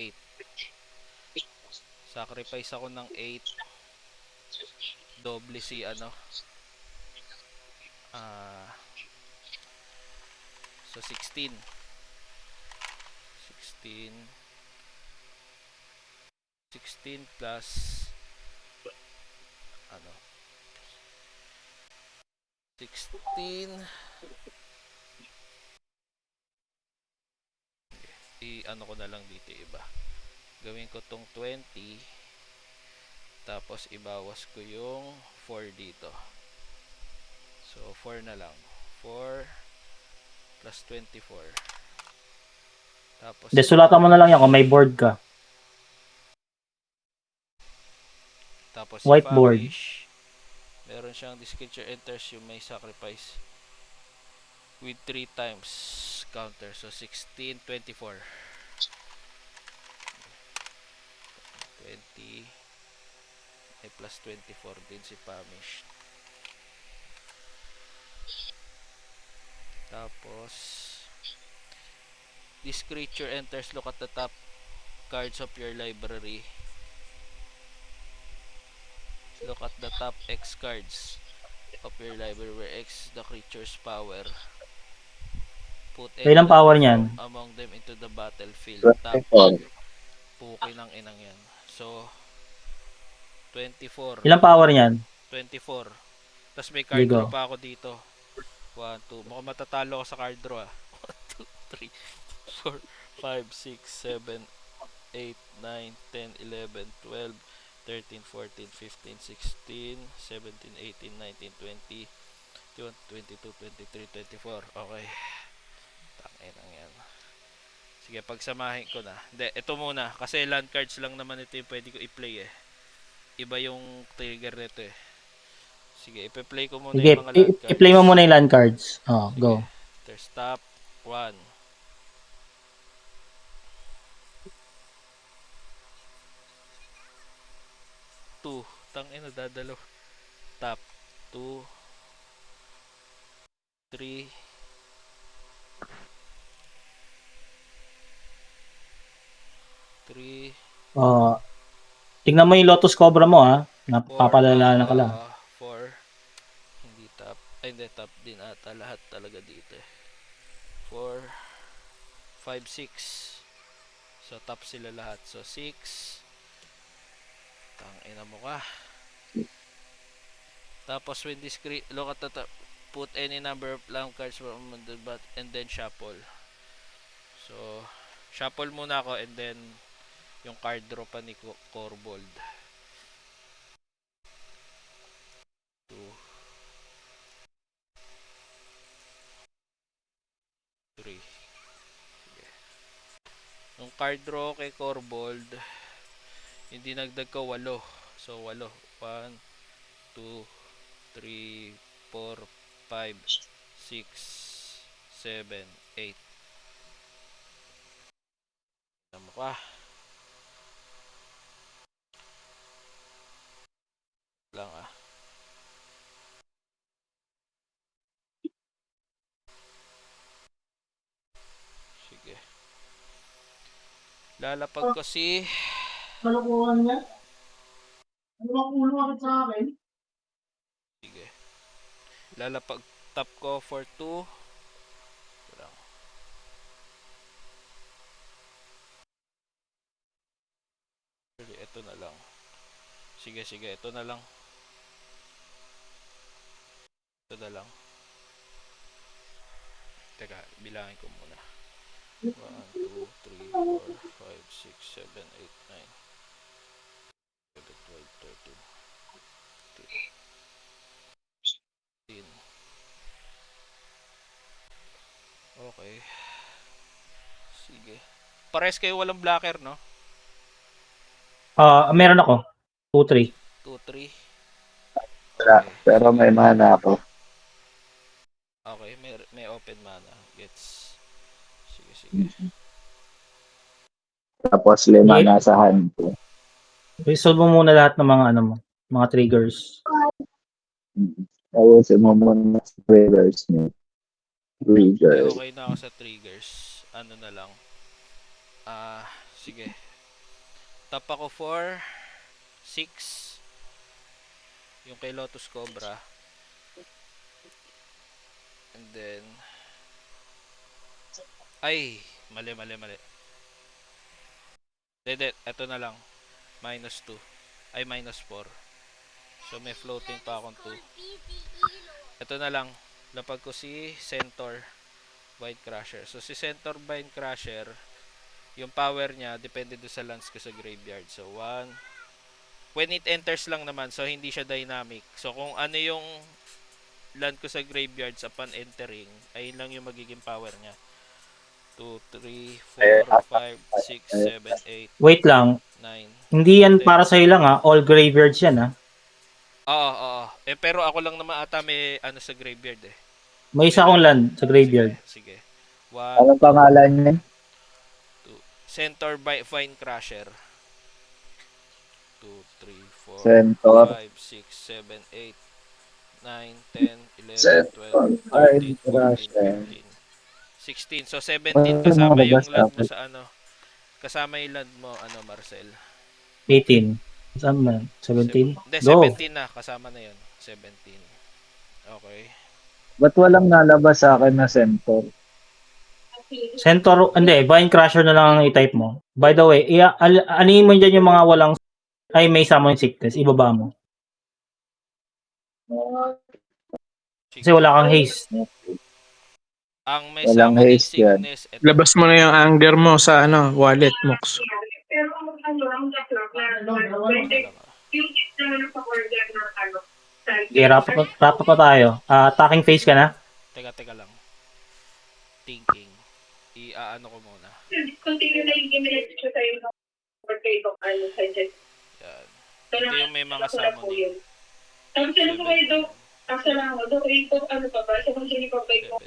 8. Sacrifice ako ng 8. Doble si ano. So 16. 16 plus ano 16 ano ko na lang dito iba. Gawin ko tong 20 tapos ibawas ko yung 4 dito. So 4 na lang. 4 plus 24. Tapos Desulatan mo na lang yan kung may board ka. Tapos Whiteboard. si Famish, meron siyang this creature enters you may sacrifice with 3 times counter. So 16, 24. 20 may plus 24 din si Famish. Tapos this creature enters, look at the top cards of your library. Look at the top X cards of your library where X is the creature's power. Put Ilang power niyan? among them into the battlefield. Tap. 24. Puki ng inang yan. So 24. Ilang power niyan? 24. Tapos may card Ligo. draw pa ako dito. 1, 2. Mukhang matatalo ako sa card draw ah. 1, 2, 3, 4, 5, 6, 7, 8, 9, 10, 11, 12, 13, 14, 15, 16, 17, 18, 19, 20, 21, 22, 23, 24. Okay. Tangin ang yan. Sige, pagsamahin ko na. Hindi, ito muna. Kasi land cards lang naman ito yung pwede ko i-play eh. Iba yung trigger nito eh. Sige, ipe-play ko muna Sige, yung mga land cards. i-play mo muna yung land cards. Oh, Sige. go. There's top 1. 2. Tangina, dadalo. Top 2. 3. 3. Oh, tingnan mo yung Lotus Cobra mo ha. 4. Napapadala na ka lang. 4. Hindi top. Ay, hindi top din ata. Lahat talaga dito eh. 4. 5, 6. So, top sila lahat. So, 6. Tangina mo ka. Tapos, when this look at the top, put any number of land cards from the bat and then shuffle. So, shuffle muna ako and then yung card draw pa ni Corbold. 2. 3. Sige. Yung card draw kay Corbold, hindi nagdag ko 8. So, 8. 1, 2, 3, 4, 5, 6, 7, 8. Tama ka. Lang ah. Sige. Lalapag ko si Malukuhan niya? Ano bang ulo sa akin? sige. Lalapag tap ko for 2. Lang. Ito na lang. Sige, ito na lang. Ito na lang. Teka, bilangin ko muna. 1, 2, 3, 4, 5, 6, 7, 8, 9, 11, 12, 13, 14. Okay. Sige. Pares kayo walang blocker, no? Meron ako. 2-3. 2, 3. Wala. Okay. Pero may mana ako. Okay, may open mana. Gets. Sige. Tapos 5 Okay. nasa hand ko. Resolve mo muna lahat ng mga ano mo, mga triggers. Ayusin mo muna sa triggers niyo. Triggers. Okay na ako sa triggers. Ano na lang. Sige. Tap ako for 6. Yung kay Lotus Cobra. And then ay, mali. Dede, eto na lang. -2. Ay, -4. So, may floating pa akong 2. Ito na lang. Lapag ko si Centaur Vine Crusher. So, si Centaur Vine Crusher, yung power niya, depende doon sa lands ko sa graveyard. So, 1. When it enters lang naman, so hindi siya dynamic. So, kung ano yung land ko sa graveyards upon entering, ayun lang yung magiging power niya. 2, 3, 4, 5, 6, 7, 8, Wait lang. 9. Hindi yan 10. para sa'yo lang ha. All graveyards yan ha. Oo. Pero ako lang naman ata may ano sa graveyard eh. May isa akong land sa graveyard. Sige. 1, Anong pangalan niya? 2. Centaur Vine Crusher. 2, 3, 4, Centaur 5, 6, 7, 8, 9, 10, 11, Centaur 12, 13, Vine 14, Crusher. 15, 16. So 17 kasama yung land mo sa ano. Kasama yung land mo ano, Marcel. 18. Saan na? 17? Hindi, Go. 17 na. Kasama na yun. 17. Okay. Ba't walang nalabas sa akin na Centaur? Centaur, hindi. Vine Crusher na lang ang i-type mo. By the way, anin mo dyan yung mga walang, ay may summon sickness. Ibaba mo. Kasi wala kang haste. Ang may Walang summoning haste yan. sickness. Ito. Labas mo na yung anger mo sa wallet, Mox. Pero ano, ang backlog na, yung naman sa order ng ano. Okay, wrap up pa tayo. Attacking phase ka na? Teka lang. Thinking. I-ano ko muna. continue na yung giminit ko sa'yo ng birthday ko, ano, suggest. Yan. So, Ito yung may mga ako na po summoning. yun. Tapos ano po kayo, Dok? Tapos lang ako, Dok, ito, ano pa ba? Sa kung sino pa ba yung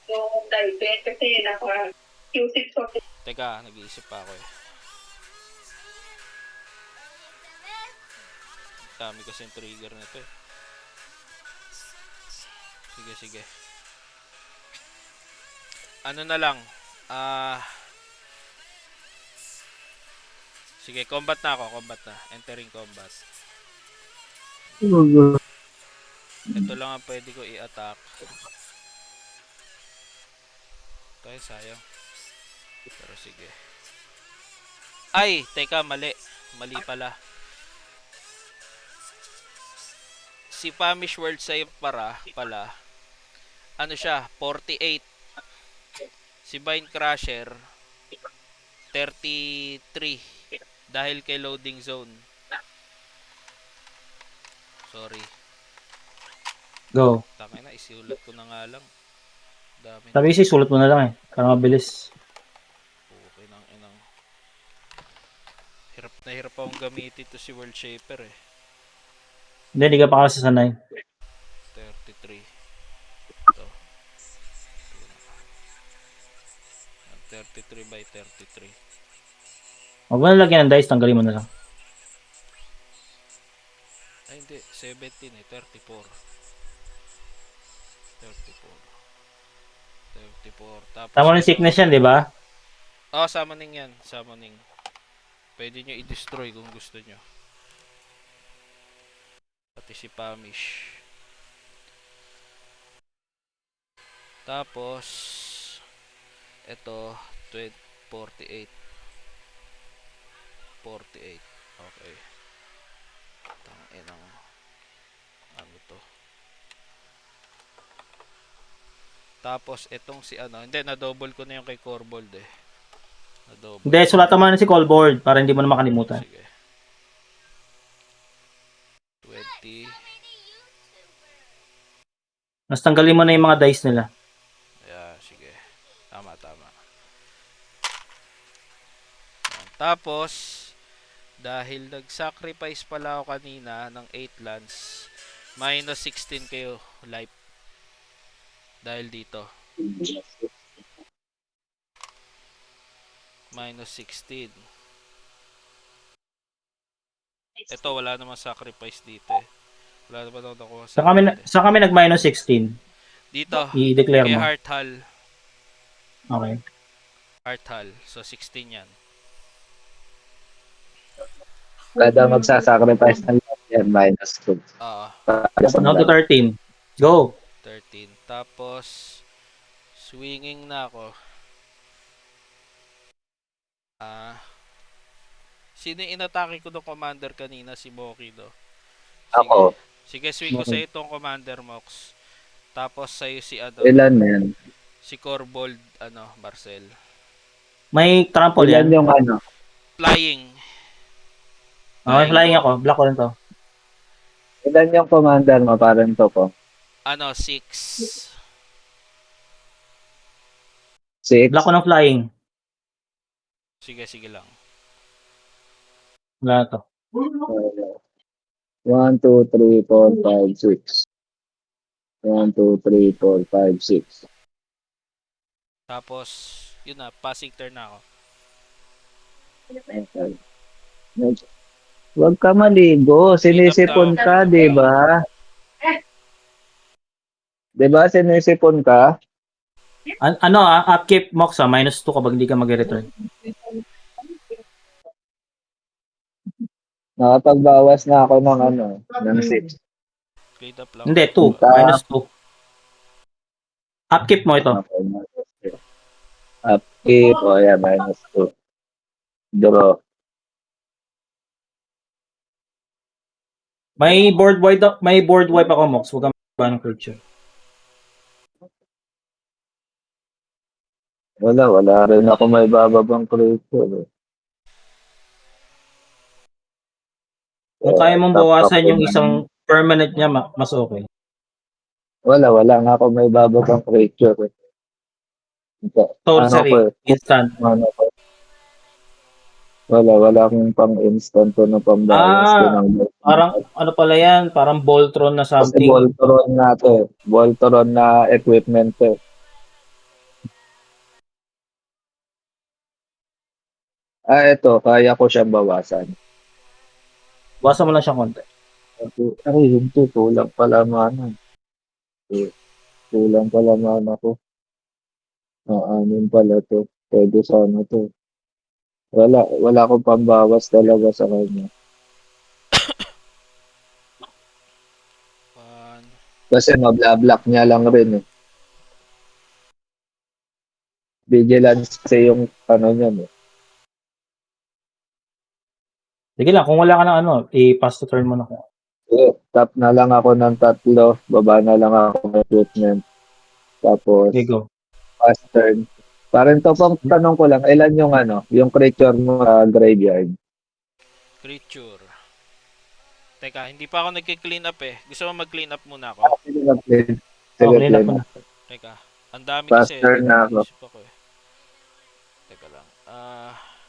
17. diabetes kasi naka Q6 of Teka, nag-iisip pa ako eh. Dami kasi yung trigger nito eh. Sige. Ano na lang. Sige, combat na ako. Entering combat. Ito lang ang pwede ko i-attack. Tayo, sayang. Pero sige. Ay, teka, mali. Mali pala. Si Famish World save pala, ano siya, 48. Si Vine Crusher, 33. Dahil kay loading zone. Sorry. Go. Tama na, isiulat ko na nga lang. Dami Sabi kasi sulat mo na lang eh. Para mabilis. Okay nang inang. Hirap na hirap akong gamitin to si World Shaper eh. Hindi ka pa kasi sanay. 33. Ito. 33 by 33. Huwag mo na lagyan ng dice, tanggalin mo na lang. Ay hindi, 17 eh, 34. 34. Tapos Tama ng ito. sickness yan, di ba? Oh, summoning yan. Summoning. Pwede nyo i-destroy kung gusto nyo. Pati si Famish. Tapos, ito, 48. 48. Okay. Tanginang, ano to. Tapos, itong si ano, hindi, na-double ko na yung kay Corbold eh. Na-double. Hindi, sulatan mo na si callboard para hindi mo na makalimutan. Sige. 20. Mas tanggalin mo na yung mga dice nila. Yeah, sige. Tama. Tapos, dahil nag-sacrifice pala ako kanina ng 8 lands, minus 16 kayo life. Dahil dito. Minus 16. Ito, wala namang sacrifice dito eh. Wala naman ako nakuha Sa kami nag-minus 16. Dito, I-declare kay mo. Heart Hull. Okay. Heart Hull. So, 16 yan. Kada magsasacrifice ng yan, -2. Oo. Now to 13. Go! 13. Tapos, swinging na ako. Sino yung inatake ko ng commander kanina? Si Moki do. Ako. Sige, swing ko sa itong commander, Mox. Tapos sa'yo si ano? Ilan yan? Si Corbold, Marcel. May trample Ilan yan. yung ano? Flying. Okay, flying ako. Black ko rin to. Ilan yung commander mo? Parang to po. 6. 6? Black ko ng flying. Sige lang. Wala to. 1, 2, 3, 4, 5, 6. 1, 2, 3, 4, 5, 6. Tapos, yun na, passing turn na ako. Huwag ka maligo. Sinisipon ka, di ba? Di ba sinisipon ka? Upkeep Mox -2 kapag hindi ka mag-return. Nakapagbawas na ako ng 6. Clean up lang. Hindi, 2. -2. Upkeep mo ito. Upkeep, o yan, -2. Draw. May board wipe ako, Mox. Huwag kang magbawa ng creature. Wala rin ako may bababang creature. Kung kaya mong bawasan yung isang permanent niya, mas okay. Wala nga ako may bababang creature. Sorcery, instant. Wala akong pang-instant ko na pambawas ko Ah, ng parang ano pala yan, parang Voltron na kasi something. Voltron na to. Voltron na equipment to. Ito, kaya ko siyang bawasan. Basa mo lang siya konti. Ay, hindi. Kulang pala mana. Kulang pala mana ko. Anin pala to. Pwede sana to. Wala akong pambawas talaga sa kanya. One. Kasi mabla-block niya lang rin eh. Vigilance kasi yung ano niya eh. Sige lang, kung wala ka ng ano, i-pass to turn mo na ko. Tap na lang ako ng 3, baba na lang ako ng equipment. Tapos, Okay, go. pass turn. Parang to pang tanong ko lang, ilan yung ano, yung creature mo sa graveyard? Creature. Teka, hindi pa ako nagki-clean up eh. Gusto mo mag-clean up muna ako? Sige lang, play. Oh, Sige, clean play up mo na. na. Teka. Ang dami Pass kasi. turn na ako. Naisip ako eh. Teka lang.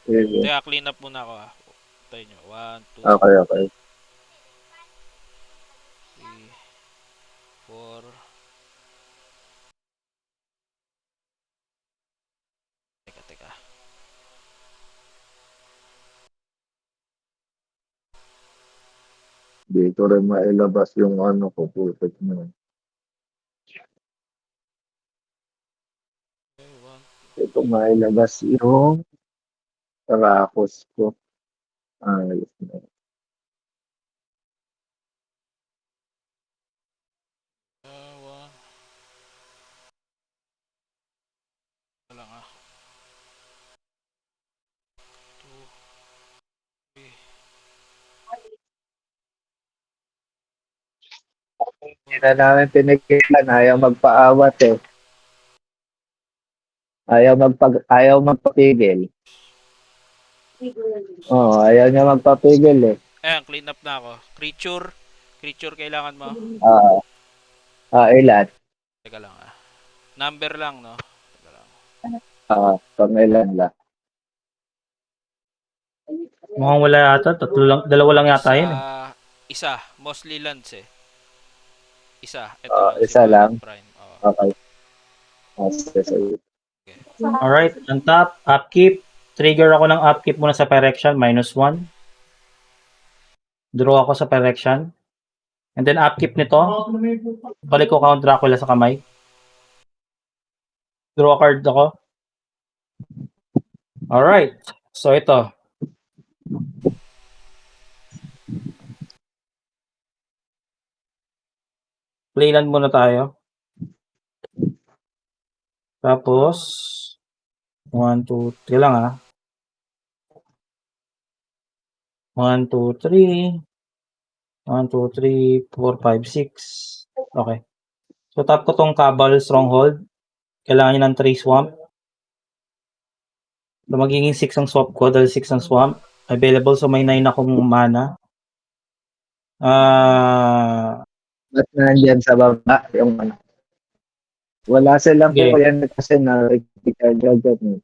Sige. Teka, clean up muna ako ah. Tayo nyo. 1, 2, Okay, okay. 3, 4. Teka. Dito rin mailabas yung ano ko, putik mo. Okay, 1. Ito mailabas yung Tarakos ko. Ayos na. Wala nga. 2, 3. Hindi na namin pinigilan, ayaw magpaawat eh. Ayaw magpapigil. Ayaw niya magpapigil eh. Ayan, clean up na ako. Creature. Creature kailangan mo. Ah, ilan? Teka lang ah. Number lang, no? Teka lang. Pangilan lang. Mukhang wala yata, dalawa lang yata yun eh. Isa. Mostly lands eh. Isa. Ito lang. Si Isa Baron lang. Prime. Oo. Okay. Sige. Alright, on top, upkeep. Trigger ako ng upkeep muna sa Phyrexian, -1. Draw ako sa Phyrexian. And then upkeep nito, balik ko Count Dracula sa kamay. Draw card ako. Alright, so ito. Playland muna tayo. Tapos, 1, 2, 3 lang ah. 1, 2, 3. 1, 2, 3, 4, 5, 6. Okay. So tap ko tong Cabal Stronghold. Kailangan niya ng 3 swamp. So magiging 6 ang swamp ko dahil 6 ang swamp. Available so may 9 akong mana. Ba't nandiyan sa baba yung ano? Wala silang Sige. po yan kasi na-recharge eh.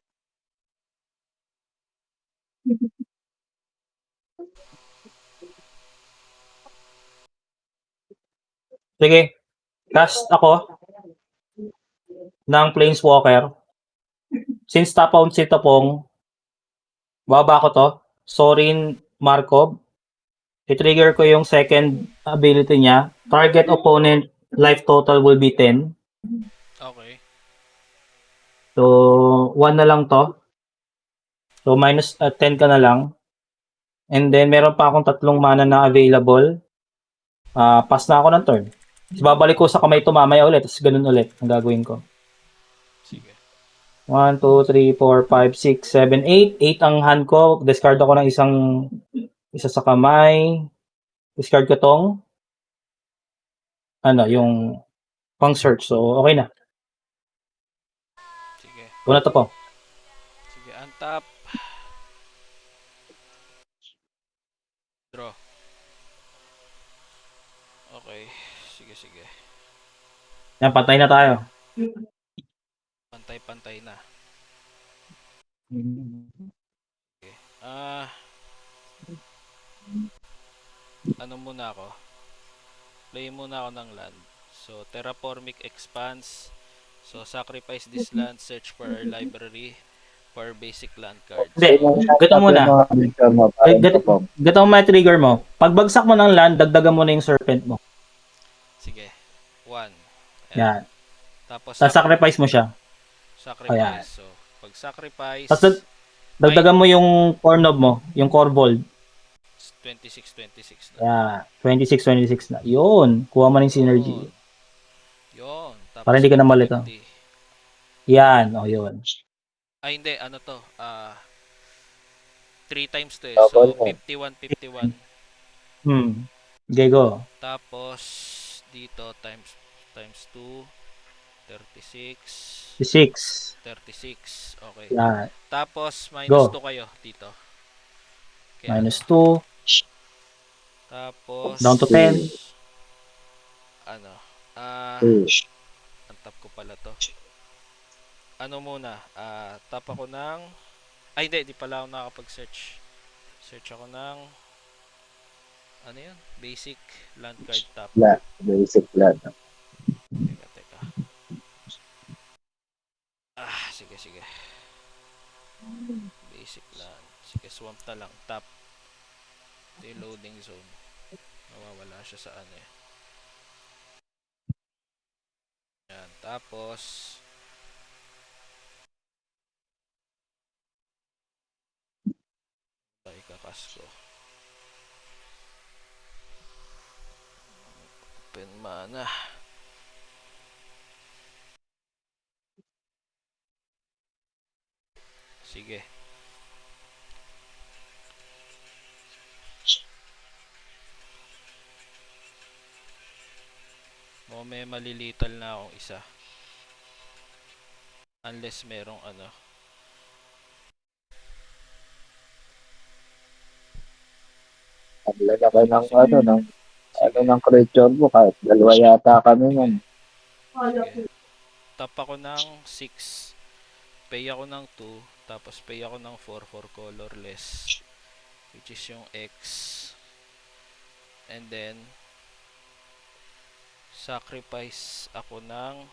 Sige. Cast ako ng Planeswalker. Since top out si Topong, baba ko to. Sorin Markov. I-trigger ko yung second ability niya. Target opponent life total will be 10. Okay. So, 1 na lang to. So, minus 10 ka na lang. And then, meron pa akong 3 mana na available. Pass na ako ng turn. Tapos babalik ko sa kamay ito mamaya ulit. Tapos ganun ulit ang gagawin ko. Sige. 1, 2, 3, 4, 5, 6, 7, 8. 8 ang hand ko. Discard ako ng isa sa kamay. Discard ko tong yung pang search. So, okay na. Sige. Una to po. Sige, untap. Draw. Okay. Sige. Yan, pantay na tayo. Pantay-pantay na. ano muna ako? Play muna ako ng land. So, Terraformic Expanse. So, sacrifice this land, search for our library for basic land card. Hindi. So, Gato muna. Mga creature mo, parang perform. Gato mo may trigger mo. Pagbagsak mo ng land, dagdagan mo na yung serpent mo. sige. 1. Yan. Tapos, Tapos sacrifice mo siya. Ayan. sacrifice. So, pag sacrifice, Tapos dagdagan mo yung core knob mo, yung core vault. 26 na. Yeah, 26 na. Yun, kuha mo ng synergy. Yun. Tapos, Para hindi ka na malito. 50. Yan, yun. Ay, hindi. Ano to? 3 times to eh. So, 51. Okay, go. Tapos, dito, times 2, 36. 6. Okay. Yan. Tapos, minus Go. 2 kayo dito. Kaya Minus 2. Tapos, Down to 10. Ano? Hmm. Ang tap ko pala to. Ano muna? Tap ako ng... Ay, hindi pala ako nakakapag-search. Search ako ng... Ano yun? Basic land card tap. Basic land. Teka. Sige. Basic land. Sige, swamp na lang. Tap. Ito yung loading zone. Mawawala siya sa ano eh. Yan. Tapos... ikakas ko. Open mana. Sige. May malilital na akong isa. Unless merong ano. Ang lalaki ng creature mo, kahit dalawa yata kami nun. Sige. Tap ako ng 6. Pay ako ng 2. Tapos pay ako ng 4 for colorless. Which is yung X. And then, sacrifice ako ng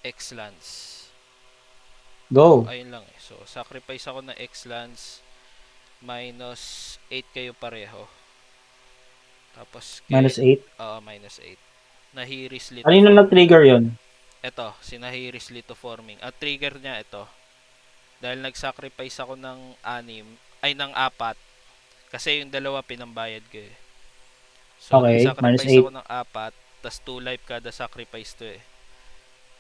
X lands. Go. Ayun lang eh. So, sacrifice ako ng X lands. Minus 8 kayo pareho. Tapos, Minus 8. minus 8. Nahiris Lito Ano yung nag-trigger yun? Ito, sinahiris Lito forming. At trigger niya ito. Dahil nag-sacrifice ako ng 4. Kasi yung dalawa pinambayad ko eh. So, Okay, nag-sacrifice minus 8. ako ng 4. Tas 2 life kada sacrifice to eh.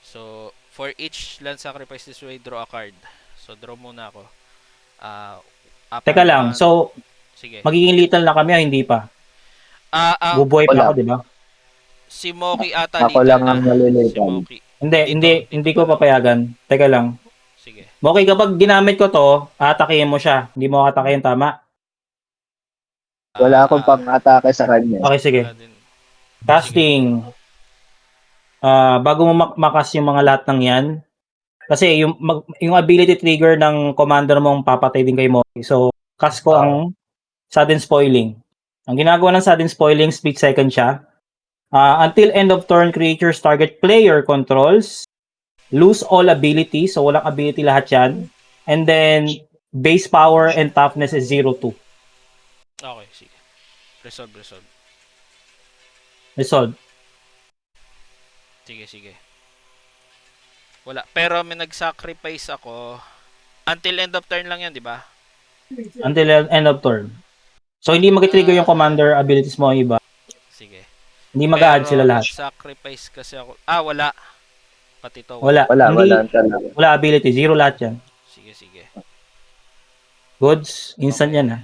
So, for each land sacrifice this way, draw a card. So, draw muna ako. Teka lang, so sige. magiging lethal na kami o hindi pa? Bubuhay pa wala. ako, di ba? Si Moki ata Ako lethal lang na. ang Si nalilitaw. Moki. Hindi ko pala. papayagan. Teka lang. Sige. Okay, kapag ginamit ko to, atakihin mo siya. Hindi mo atakihin, tama? Wala akong pang-atake sa kanya. Okay, sige. Wala din. Casting. Bago mo makas yung mga lahat ng yan, kasi yung ability trigger ng commander mong papatay din kay Moki. So, cast ko ang sudden spoiling. Ang ginagawa ng sudden spoiling, split second siya. Until end of turn, creatures target player controls lose all ability. So, walang ability lahat yan. And then, base power and toughness is 0-2. Okay, sige. Resolve. Resolve. Sige. Wala. Pero may nag-sacrifice ako. Until end of turn lang yan, di ba? Until end of turn. So, hindi mag-trigger yung commander abilities mo ang iba. Sige. Hindi mag-add sila lahat. Nag-sacrifice kasi ako. Wala. Pati to. Wala. Wala talaga. Wala ability. 0 lahat yan. Sige. Goods. Instant Okay. yan ha.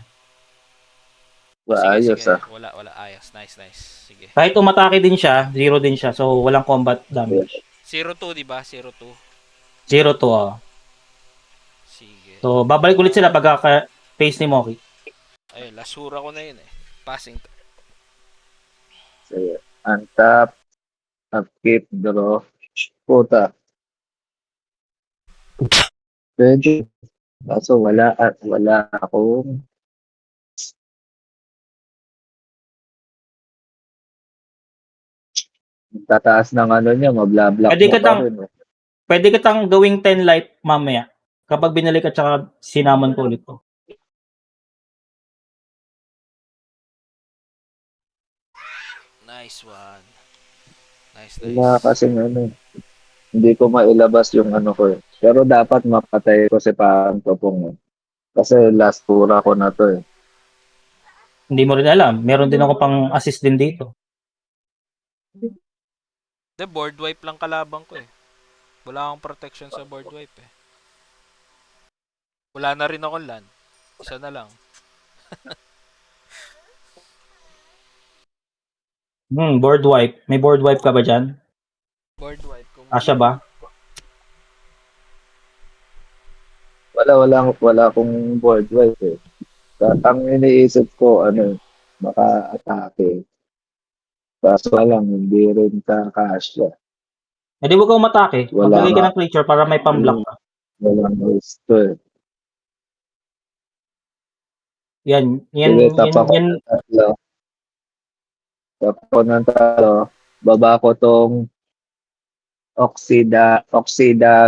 Ayos sige. ah. Wala. Ayos. Nice. Sige. Kahit umatake din siya, 0 din siya. So, walang combat damage. 0-2, di ba? 0-2. 0-2. Sige. So, babalik ulit sila pagka-face ni Moki. Ayun, lasura ko na yun eh. Passing. Sige. Untap. Upkeep. Draw. Puta. Pwede. Kaso wala akong Tataas ng ano niya, mabla-block Pwede mo ka pa tang, rin. Eh. pwede ka tang gawing 10 light mamaya. Kapag binalik at saka sinamon ko ulit to. Nice one. Nice, Wala nice. kasing ano, hindi ko mailabas yung ano ko. Eh. Pero dapat mapatay ko si Parang Topong. Eh. Kasi last tura ko na to eh. Hindi mo rin alam. Meron din ako pang assist din dito. De, board wipe lang kalabang ko eh. Wala akong protection sa board wipe eh. Wala na rin akong land. Isa na lang. Board wipe. May board wipe ka ba dyan? Board wipe kung Asya ba? Wala akong board wipe eh. Ang iniisip ko, ano, baka atake. Kaso lang, hindi rin kakasya. Eh di huwag kang matake. Wala Maglagay ka nga. ng creature para may pamblock ka. Walang gusto eh. Yan. Sige, tapa ko ng tatlo. Tapa ko ng tatlo. Baba ko tong Oxida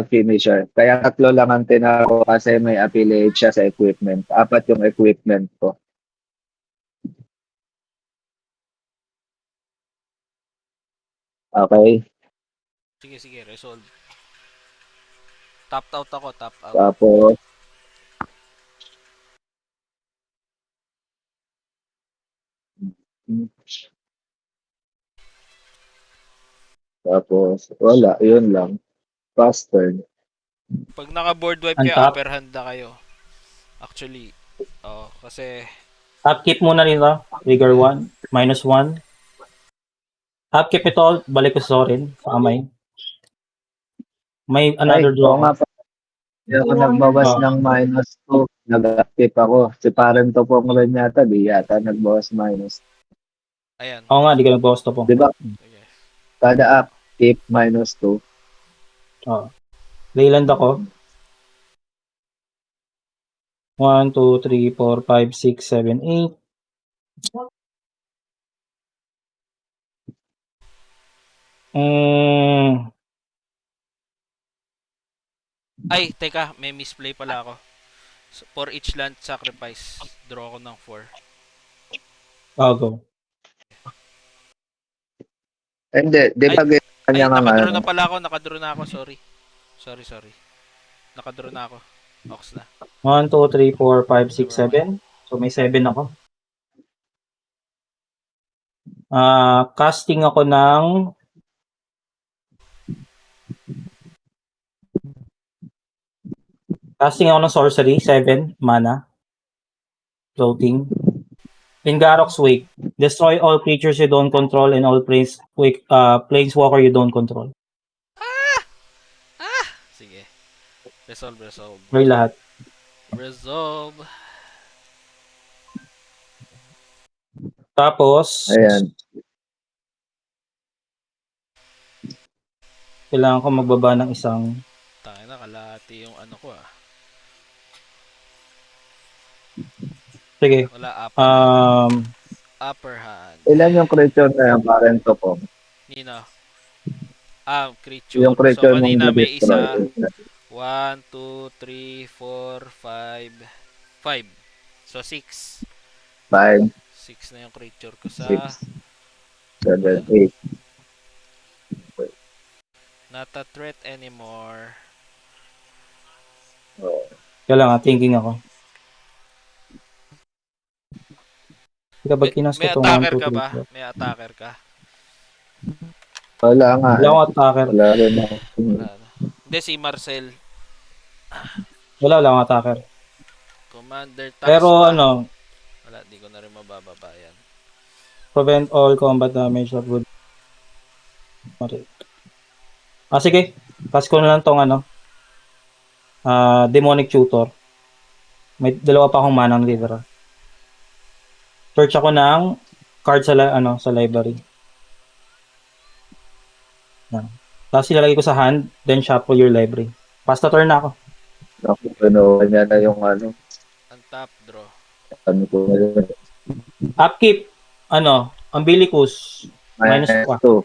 finisher. Kaya tatlo lang ang tinaro kasi may affiliate siya sa equipment. 4 yung equipment ko. Okay. sige, sige, resolve. Tap out ako, tap out. Tapos, wala. Yun lang. Fast turn. Pag naka-board wipe kayo, Untap. upper hand na kayo. Actually, kasi Upkeep muna nito. Trigger 1. -1. Upkeep ito. Balik ko sa Sorin. Sa kamay. May another Ay, draw. oo nga pa. Hindi ako nagbawas Oh. ng -2. Nag-active ako. Si Parang Topong rin yata. Di yata nagbawas minus. ayan. Oo nga, di ka nagbawas to po. Di ba? Sige. Kada active -2. Oh. Leyland ako. 1, 2, 3, 4, 5, 6, 7, 8. Ay, teka, may misplay pala ako. So, for each land sacrifice, draw ko ng 4. I'll go. Hindi, di ba Ay, kanya nga nakadraw ano? na pala ako, nakadraw na ako, sorry. Sorry. Nakadraw na ako. Ox na. 1, 2, 3, 4, 5, 6, Never mind. 7. So may 7 ako. Casting ako ng sorcery, 7 mana. Floating. Pingarok's Wake. Destroy all creatures you don't control and all planeswalker you don't control. Sige. Resolve. May lahat. Resolve. Tapos, Ayan. kailangan ko magbaba ng isang Tayo na, kalahati yung ano ko ah. sige. Wala, upper hand. Upper hand. Ilan yung creature na yung Parang Topong? Nino. Creature. Yung creature So, mong kanina may isa. na-destroy. 1, 2, 3, 4, 5. 5. So, 6. 5, 6 na yung creature ko sa 6, 7, 8. not a threat anymore. Oh. Kailangan, thinking ako. Kapag kinas ko May itong 1, attacker 2, ka 3, ba? 4. May attacker ka? Wala nga. Wala akong attacker. Wala rin ako. Wala na. Hindi, si Marcel. Wala akong attacker. Commander tax Pero pa. Wala, di ko na rin mabababa yan. prevent all combat damage that would... sige. Pass ko na lang tong demonic tutor. May dalawa pa akong manang litera. Search ako ng card sa library. Yan. Tapos ilalagay ko sa hand, then shuffle your library. Pass the turn na ako. Naku, pinuha niya na yung Untap, draw. ano ko na yun. Upkeep, umbilicus, -2.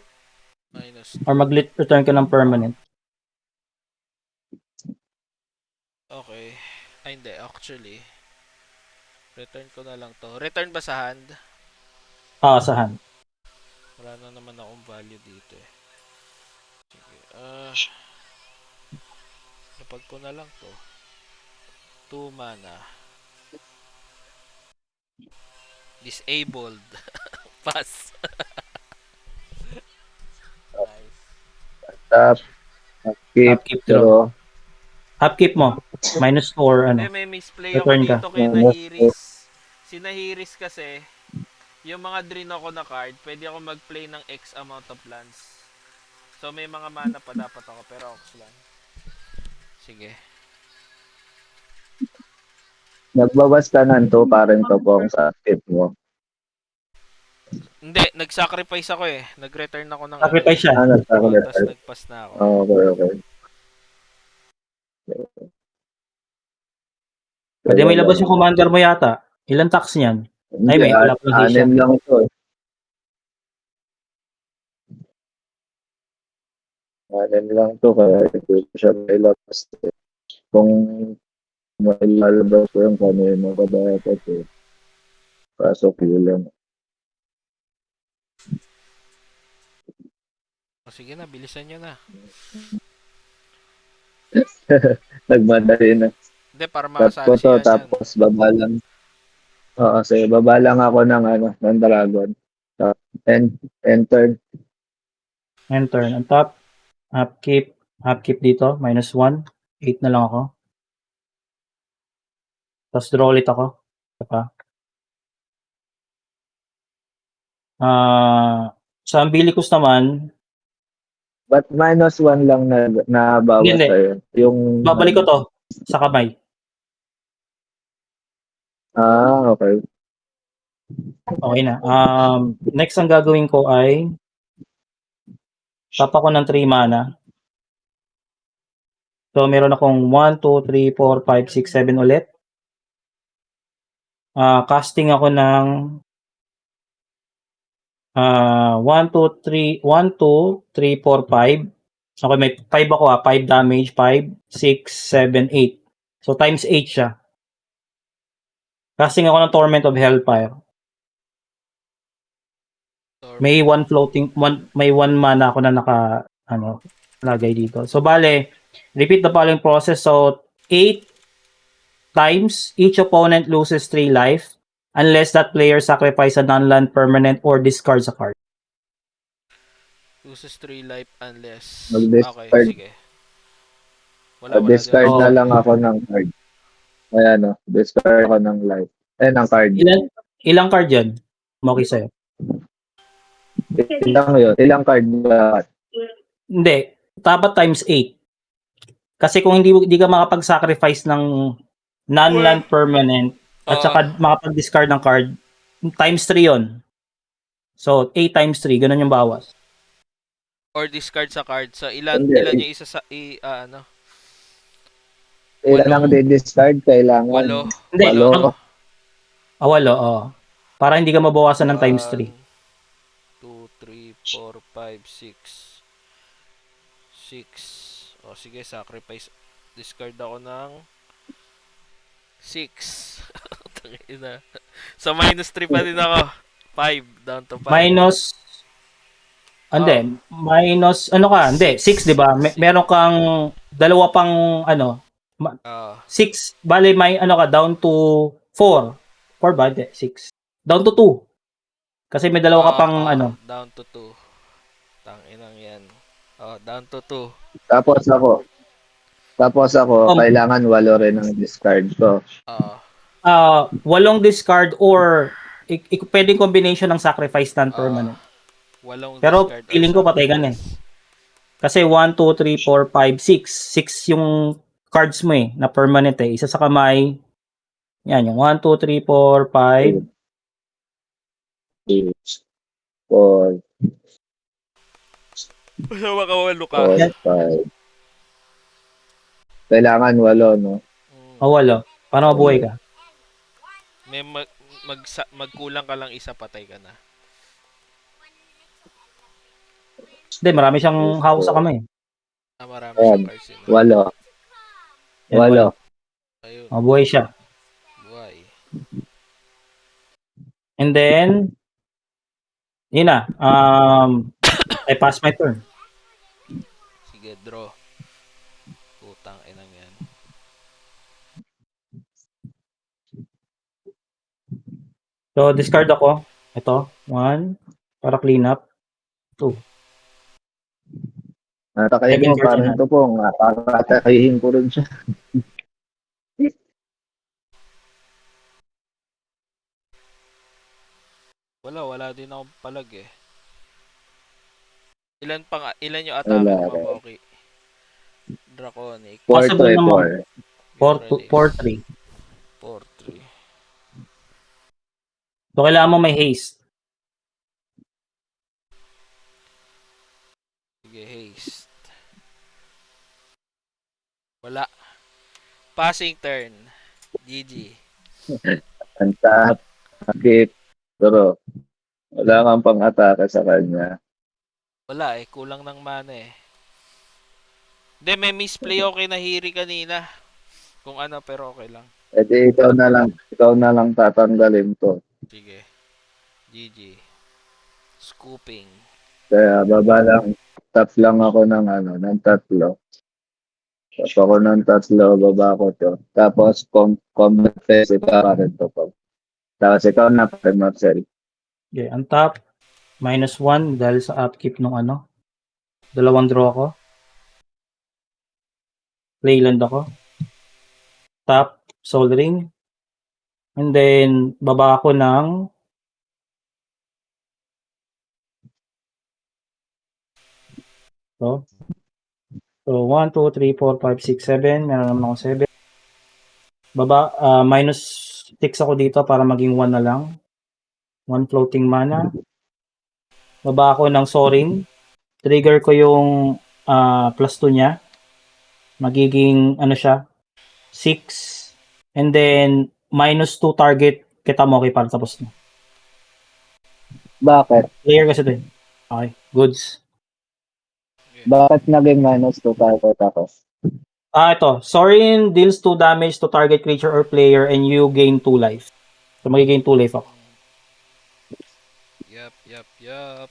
Minus Or 2. mag-return ka ng permanent. Okay. Ay, hindi. Actually, return ko na lang to. Return ba sa hand? Sa hand. Wala na naman akong value dito eh. Sige. Lapag ko na lang to. 2 mana. Disabled. Pass. Nice. Tap, keep, Upkeep draw. draw. Upkeep mo. -2 or Hindi, ano. may misplay ako Return ka. dito kay Nahiris. Si Nahiris kasi, yung mga drain ako na card, pwede ako mag-play ng X amount of lands. So, may mga mana pa dapat ako, pero ox lang. Sige. Nagbawas ka ng 2 para rin to po sa keep mo. Hindi, nag-sacrifice ako eh. Nag-return ako ng Sacrifice siya. Tapos nag-pass na ako. Okay. Pwede mo ilabas yung commander mo yata. Ilan tax niyan? Ay, may wala pang anim lang ito eh. Anim lang ito, kaya ito siya ilabas eh. Kung mailalabas ko yung kanino ka dapat eh. Pasok yun. O sige na, bilisan nyo na. Nagmadali na. Hindi, para Tap makasali ko si to, Yan yan. tapos baba lang. Oo, sige, baba lang ako ng dragon. Enter. Enter. On top. Upkeep dito. -1. 8 na lang ako. Tapos draw ulit ako. Ito pa. Sa Umbilicus naman, But -1 lang na bawas Hindi. sa'yo. Yung, babalik ko to sa kamay. okay. Okay na. Next ang gagawin ko ay tap ako ng 3 mana. So, meron akong 1, 2, 3, 4, 5, 6, 7 ulit. Casting ako ng 1, 2, 3, 1, 2, 3, 4, 5. Okay, may 5 ako 5 damage, 5, 6, 7, 8. So, times 8 siya. Casting ako ng Torment of Hellfire. May 1 mana ako na lagay dito. So, bale, repeat the following process. So, 8 times, each opponent loses 3 life unless that player sacrifice a non-land permanent or discards a card. Loses 3 life unless... Mag-discard. Okay, sige. Wala Discard din. na lang ako ng card. Ayan discard ako ng life. Ng card. Ilang card yan? Okay sa'yo. Ilang card ba? Hindi. Dapat times 8. Kasi kung hindi ka makapag-sacrifice ng non-land permanent at saka makapag-discard ng card, times 3 yon. So, 8 times 3, ganun yung bawas. Or discard sa card. So, ilan yung isa sa... Ilan ang di-discard? Kailangan. 8. Hindi. 8. 8. Para hindi ka mabawasan ng times 3. 2, 3, 4, 5, 6. 6. O, sige, sacrifice. Discard ako ng 6. Tangina. So, -3 pa din ako. 5. Down to 5. Hindi, 6, di ba? Meron kang dalawa pang 6, bale may down to 4. 4 ba? Hindi, 6. Down to 2. Kasi may dalawa ka pang Down to 2. Tanginang yan. Down to 2. Tapos ako, kailangan 8 rin ang discard ko. 8 discard or pwedeng combination ng sacrifice non-permanent. 8 Pero discard. feeling ko patay ka na eh. Kasi 1, 2, 3, 4, 5, 6. 6 yung cards mo eh, na permanent eh. Isa sa kamay. Yan, yung 1, 2, 3, 4, 5. 4. Basta makawalo ka. 4, 5. Kailangan 8, no? Wala. Paano mabuhay ka? May magkulang ka lang isa, patay ka na. Hindi, marami siyang hawak sa kamay. Marami Ayan. siyang cards yun. 8. Yan, 8. Ayun, Mabuhay siya. buhay. And then, yun na. I pass my turn. Sige, draw. Putang inang yan. So, discard ako. Ito. 1. Para clean up. 2. Natakayin Seven mo, cards in parang hand. ito po. Para atakayin ko rin siya. Wala din akong palag eh. Ilan yung atake Wala mo, rin. Mamoki? Draconic. 4 to Possible naman. 4. 4-3. 4-3. So, kailangan mo may haste. Sige, haste. Wala. Passing turn. GG. Ang tap. Sakit. Pero, wala kang pang-atake sa kanya. Wala eh. Kulang ng mana eh. Hindi, may misplay ako kay Nahiri kanina. Kung ano, pero okay lang. E di, ikaw na lang tatanggalin to. Sige. GG. Scooping. Kaya, baba lang. Tap lang ako ng 3. Tap ako ng 3, baba ko to. Tapos, combat phase, ipara rin to po. Tapos, ikaw na pa rin, Marcel. Okay, on top. -1 dahil sa upkeep nung ano. 2 draw ako. Playland ako. Top, Soul Ring. And then, baba ako ng So, 1, 2, 3, 4, 5, 6, 7. Meron naman ako 7. Baba, -6 ako dito para maging 1 na lang. 1 floating mana. Baba ako ng Sorin. Trigger ko yung +2 niya. Magiging, ano siya, 6. And then, -2 target kita mo okay para tapos na. Bakit? Player kasi din. Okay, goods. Bakit naging -2 tayo tapos? Ito. Sorin deals 2 damage to target creature or player and you gain 2 life. So, magigain 2 life ako. Yup.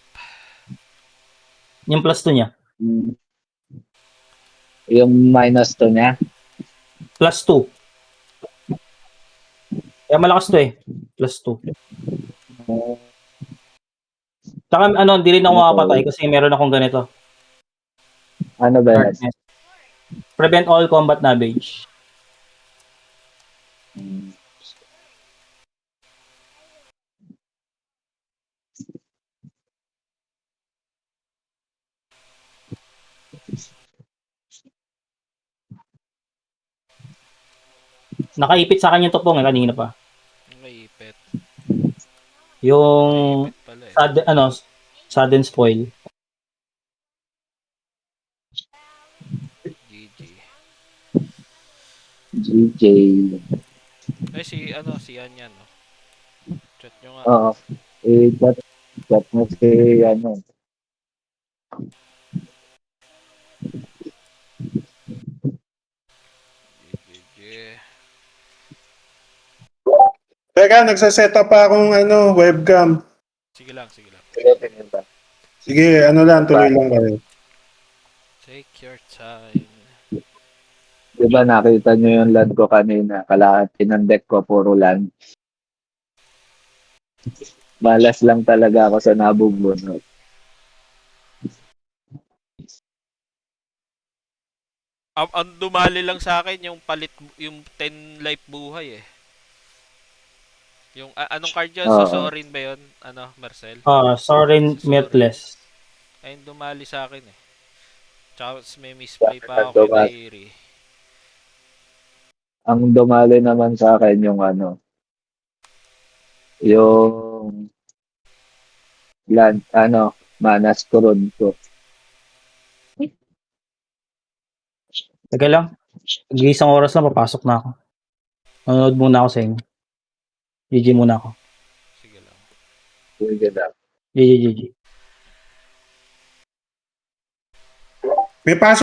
Yung +2 niya. Yung -2 niya? +2. Kaya malakas to eh. +2. Tsaka hindi rin ako makapatay kasi meron akong ganito. Ano ba yan? Darkness. Prevent all combat damage. Nakaipit sa akin yung tupong kanina pa. Naipit. Yung Naipit pala eh. sudden spoil. GG. GJ. Ay, si Anyan, no? Chat nyo nga. Oo. Chat mo si GG. Teka, nagsaset up pa akong webcam. Sige lang. Sige, tuloy lang kayo. Take your time. Diba nakita nyo yung land ko kanina? Kalahati ng deck ko, puro land. Malas lang talaga ako sa nabubunot. Ang dumali lang sa akin yung yung 10 life buhay eh. Yung anong card yun? Sorin ba yun? Marcel? Sorin Mirthless. Ayun dumali sa akin eh. Tsaka may misplay pa ako kay Nahiri. Ang dumali naman sa akin yung yung land, mana scroll ko. Teka lang. Isang oras lang, papasok na ako. Manonood muna ako sa inyo. GG muna ako. Sige lang. Sige na. GG. May pasok